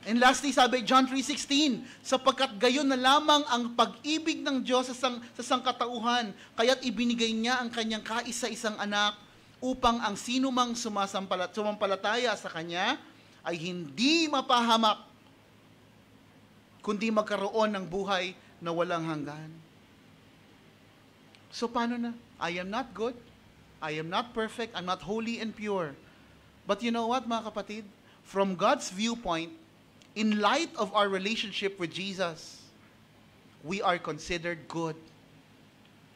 And lastly, sabi John 3:16, sapagkat gayon na lamang ang pag-ibig ng Diyos sa sangkatauhan, kaya't ibinigay niya ang kanyang kaisa-isang anak upang ang sinumang sumampalataya sa Kanya ay hindi mapahamak, kundi magkaroon ng buhay na walang hanggan. So paano na? I am not good. I am not perfect. I'm not holy and pure. But you know what, mga kapatid? From God's viewpoint, in light of our relationship with Jesus, we are considered good.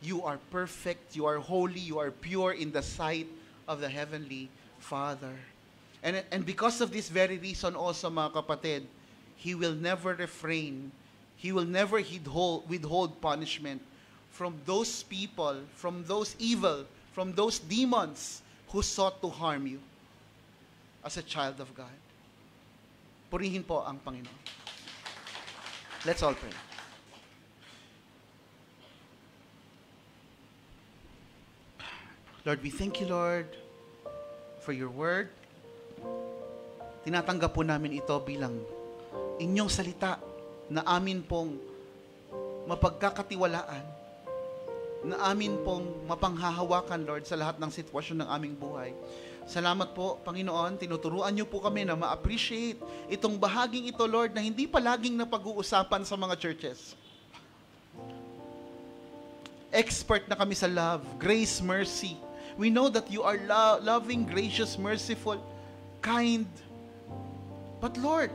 You are perfect, you are holy, you are pure in the sight of the Heavenly Father. And because of this very reason also, mga kapatid, He will never refrain, He will never withhold punishment from those people, from those evil, from those demons who sought to harm you as a child of God. Purihin po ang Panginoon. Let's all pray. Lord, we thank you, Lord, for your word. Tinatanggap po namin ito bilang inyong salita na amin pong mapagkakatiwalaan, na amin pong mapanghahawakan, Lord, sa lahat ng sitwasyon ng aming buhay. Salamat po, Panginoon, tinuturuan niyo po kami na ma-appreciate itong bahaging ito, Lord, na hindi palaging napag-uusapan sa mga churches. Expert na kami sa love, grace, mercy. We know that you are loving, gracious, merciful, kind. But Lord,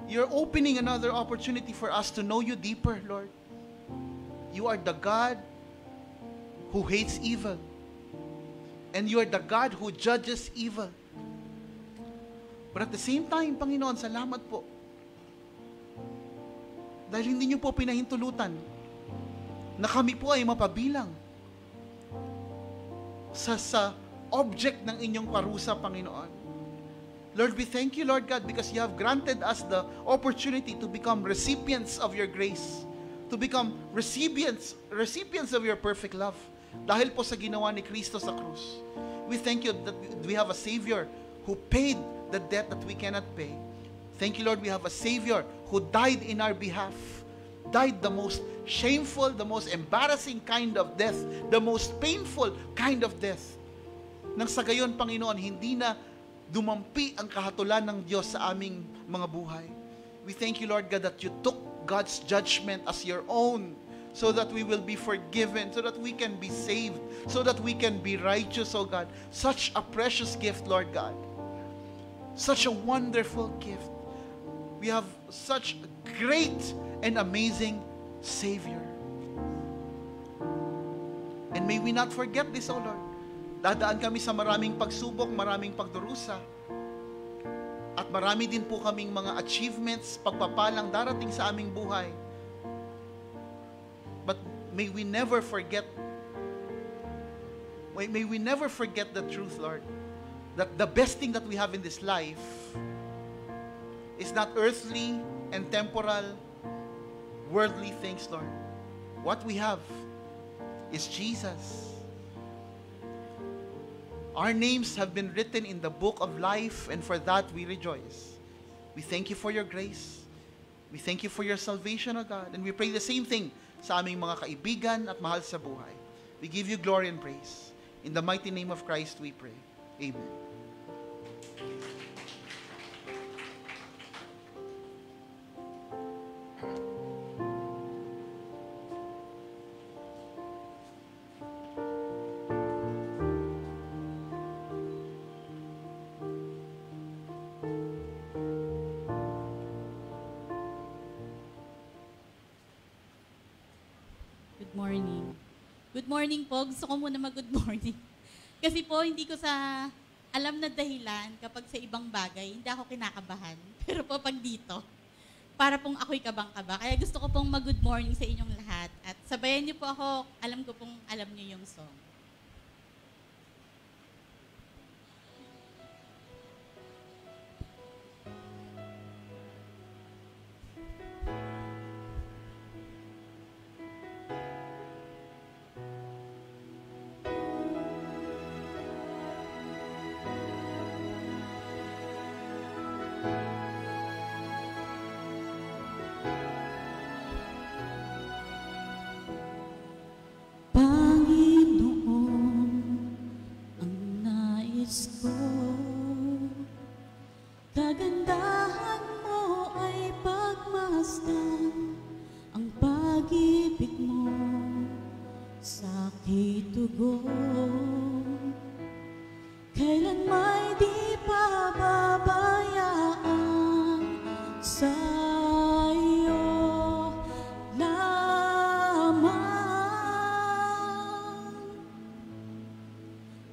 you're opening another opportunity for us to know you deeper, Lord. You are the God who hates evil. And you are the God who judges evil. But at the same time, Panginoon, salamat po. Dahil hindi niyo po pinahintulutan na kami po ay mapabilang sa object ng inyong parusa, Panginoon. Lord, we thank you, Lord God, because you have granted us the opportunity to become recipients of your grace, to become recipients of your perfect love. Dahil po sa ginawa ni Kristo sa krus. We thank you that we have a Savior who paid the debt that we cannot pay. Thank you, Lord, we have a Savior who died in our behalf. Died the most shameful, the most embarrassing kind of death, the most painful kind of death. Nang sa gayon, Panginoon, hindi na dumampi ang kahatulan ng Diyos sa aming mga buhay. We thank you, Lord God, that you took God's judgment as your own, so that we will be forgiven, so that we can be saved, so that we can be righteous, oh God. Such a precious gift, Lord God. Such a wonderful gift. We have such a great and amazing Savior. And may we not forget this, oh Lord. Dadaan kami sa maraming pagsubok, maraming pagdurusa. At marami din po kaming mga achievements, pagpapalang darating sa aming buhay. But may we never forget the truth, Lord, that the best thing that we have in this life is not earthly and temporal, worldly things, Lord. What we have is Jesus. Our names have been written in the book of life, and for that we rejoice. We thank you for your grace. We thank you for your salvation, O God. And we pray the same thing sa aming mga kaibigan at mahal sa buhay. We give you glory and praise. In the mighty name of Christ we pray. Amen. Good morning. Good morning po. Gusto ko muna mag-good morning. Kasi po, hindi ko sa alam na dahilan kapag sa ibang bagay, hindi ako kinakabahan. Pero po pag dito, para pong ako'y kabang-kaba. Kaya gusto ko pong mag-good morning sa inyong lahat. At sabayan niyo po ako, alam ko pong alam niyo yung song. Panginoon, ang nais ko, kagandahan mo ay pagmasdan, ang pag-ibig mo sa aking tugon. Kailan may di pababayaan sa iyo lamang,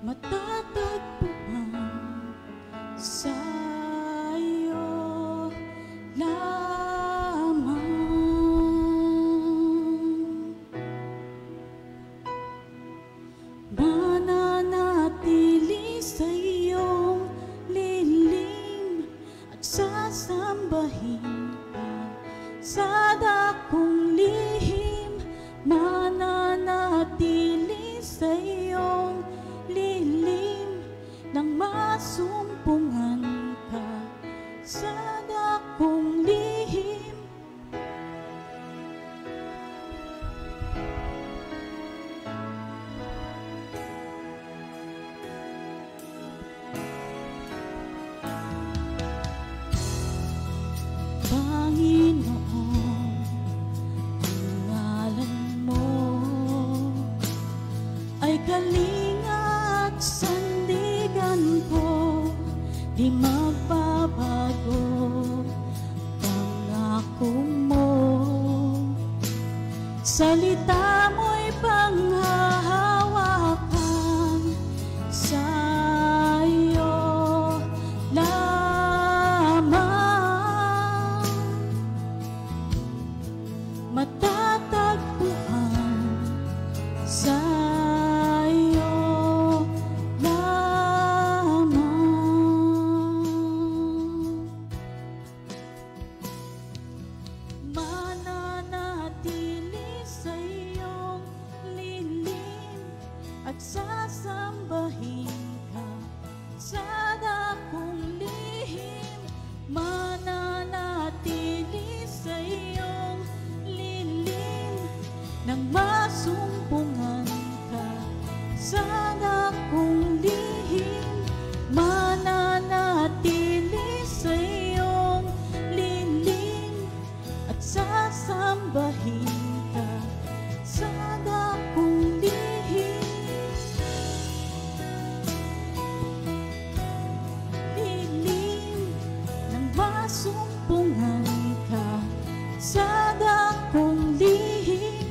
matatagpuan sa iyo lamang. Mananatili sa iyong lilim at sasambahin ka sa dakong lihim. Mananatili sa iyong lilim nang masumpungan ka sa dakong lihim. Panginoon, ang ngalan mo ay kalinga at sandigan ko, di magbabago. Pangako mo, salita mo'y panghahawakan sa iyo lamang, matatagpuan sa iyo lamang. Mananatili sa iyong lilim at sasambahin ka sa dakong lihim. Mananatili sa iyong lilim nang masumpungan ka sa dakong lihim. Mananatili sa iyong lilim at sasambahin ka sa dakong lihim. Lilim nang masumpungan ka sa dakong lihim.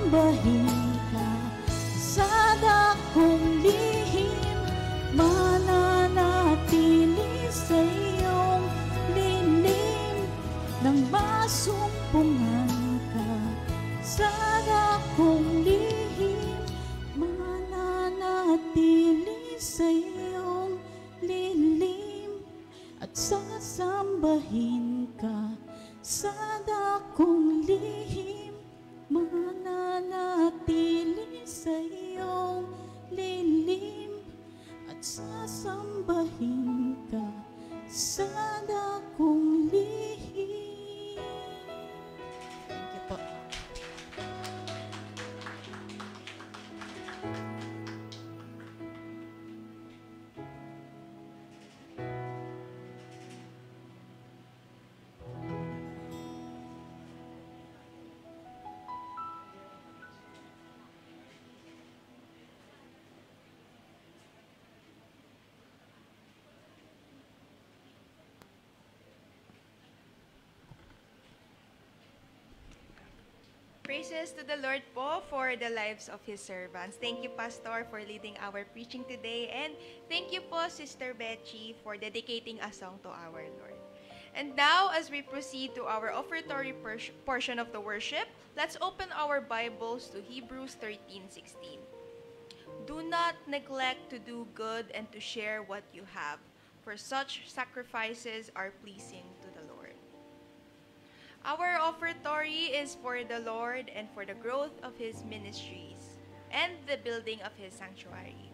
sasambahin ka sa dakong lihim, mananatili sa iyong lilim, nang masumpungan ka sa dakong lihim, mananatili sa iyong lilim, at sasambahin ka sa dakong lihim, mananatili sa iyong lilim, at sasambahin ka sa dakong lihim. Thank you po. Praises to the Lord po for the lives of His servants. Thank you, Pastor, for leading our preaching today. And thank you po, Sister Betchy, for dedicating a song to our Lord. And now, as we proceed to our offertory portion of the worship, let's open our Bibles to Hebrews 13:16. Do not neglect to do good and to share what you have, for such sacrifices are pleasing to the Lord. Our offertory is for the Lord and for the growth of His ministries and the building of His sanctuary.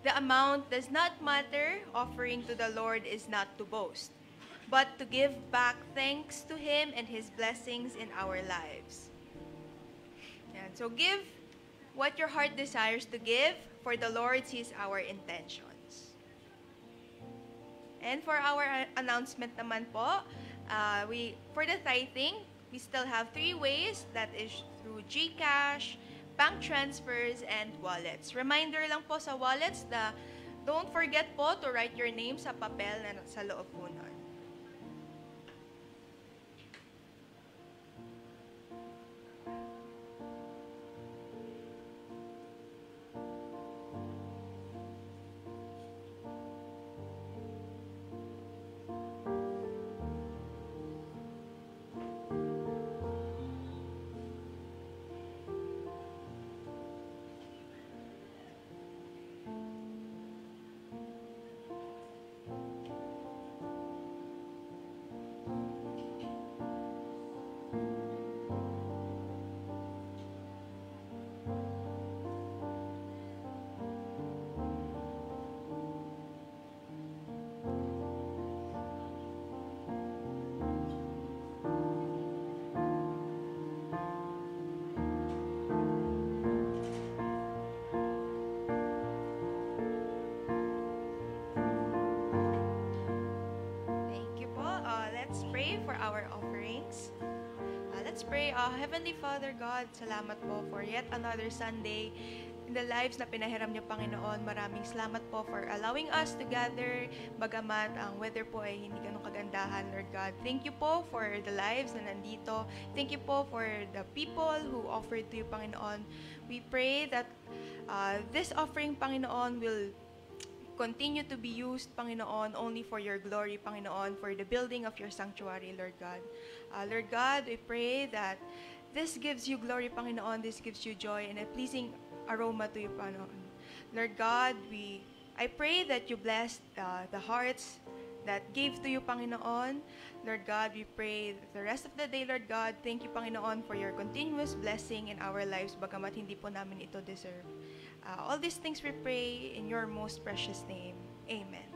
The amount does not matter. Offering to the Lord is not to boast, but to give back thanks to Him and His blessings in our lives. And so give what your heart desires to give, for the Lord sees our intentions. And for our announcement naman po, for the tithing, we still have 3 ways. That is through GCash, bank transfers, and wallets. Reminder lang po sa wallets na don't forget po to write your name sa papel na sa loob po nun. For our offerings. Let's pray. Heavenly Father God, salamat po for yet another Sunday in the lives na pinahiram niyo, Panginoon. Maraming salamat po for allowing us to gather, bagamat ang weather po ay hindi ganun kagandahan, Lord God. Thank you po for the lives na nandito. Thank you po for the people who offered to you, Panginoon. We pray that this offering, Panginoon, will continue to be used, Panginoon, only for your glory, Panginoon, for the building of your sanctuary, Lord God. Lord God, we pray that this gives you glory, Panginoon, this gives you joy and a pleasing aroma to you, Panginoon. Lord God, I pray that you bless the hearts that gave to you, Panginoon. Lord God, we pray the rest of the day, Lord God, thank you, Panginoon, for your continuous blessing in our lives, bagamat hindi po namin ito deserve. All these things we pray in your most precious name. Amen.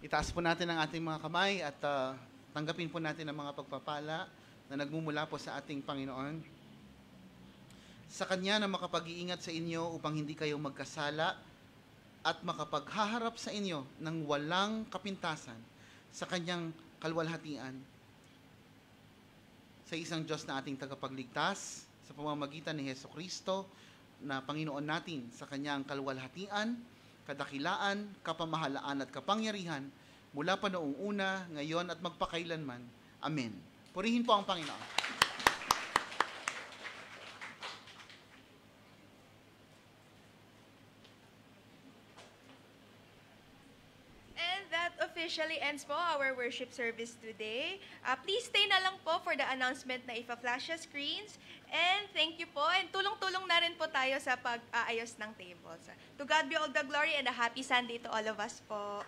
Itaas po natin ang ating mga kamay at tanggapin po natin ang mga pagpapala na nagmumula po sa ating Panginoon. Sa Kanya na makapag-iingat sa inyo upang hindi kayo magkasala at makapaghaharap sa inyo ng walang kapintasan sa Kanyang kalwalhatian. Sa isang Diyos na ating tagapagligtas, sa pamamagitan ni Hesukristo na Panginoon natin, sa Kanyang kalwalhatian, kadakilaan, kapamahalaan at kapangyarihan, mula pa noong una, ngayon at magpakailanman. Amen. Purihin po ang Panginoon. And that officially ends po our worship service today. Please stay na lang po for the announcement na ipa-flash sa screens. And thank you po. And tulong-tulong na rin po tayo sa pag-aayos ng tables. To God be all the glory and a happy Sunday to all of us po.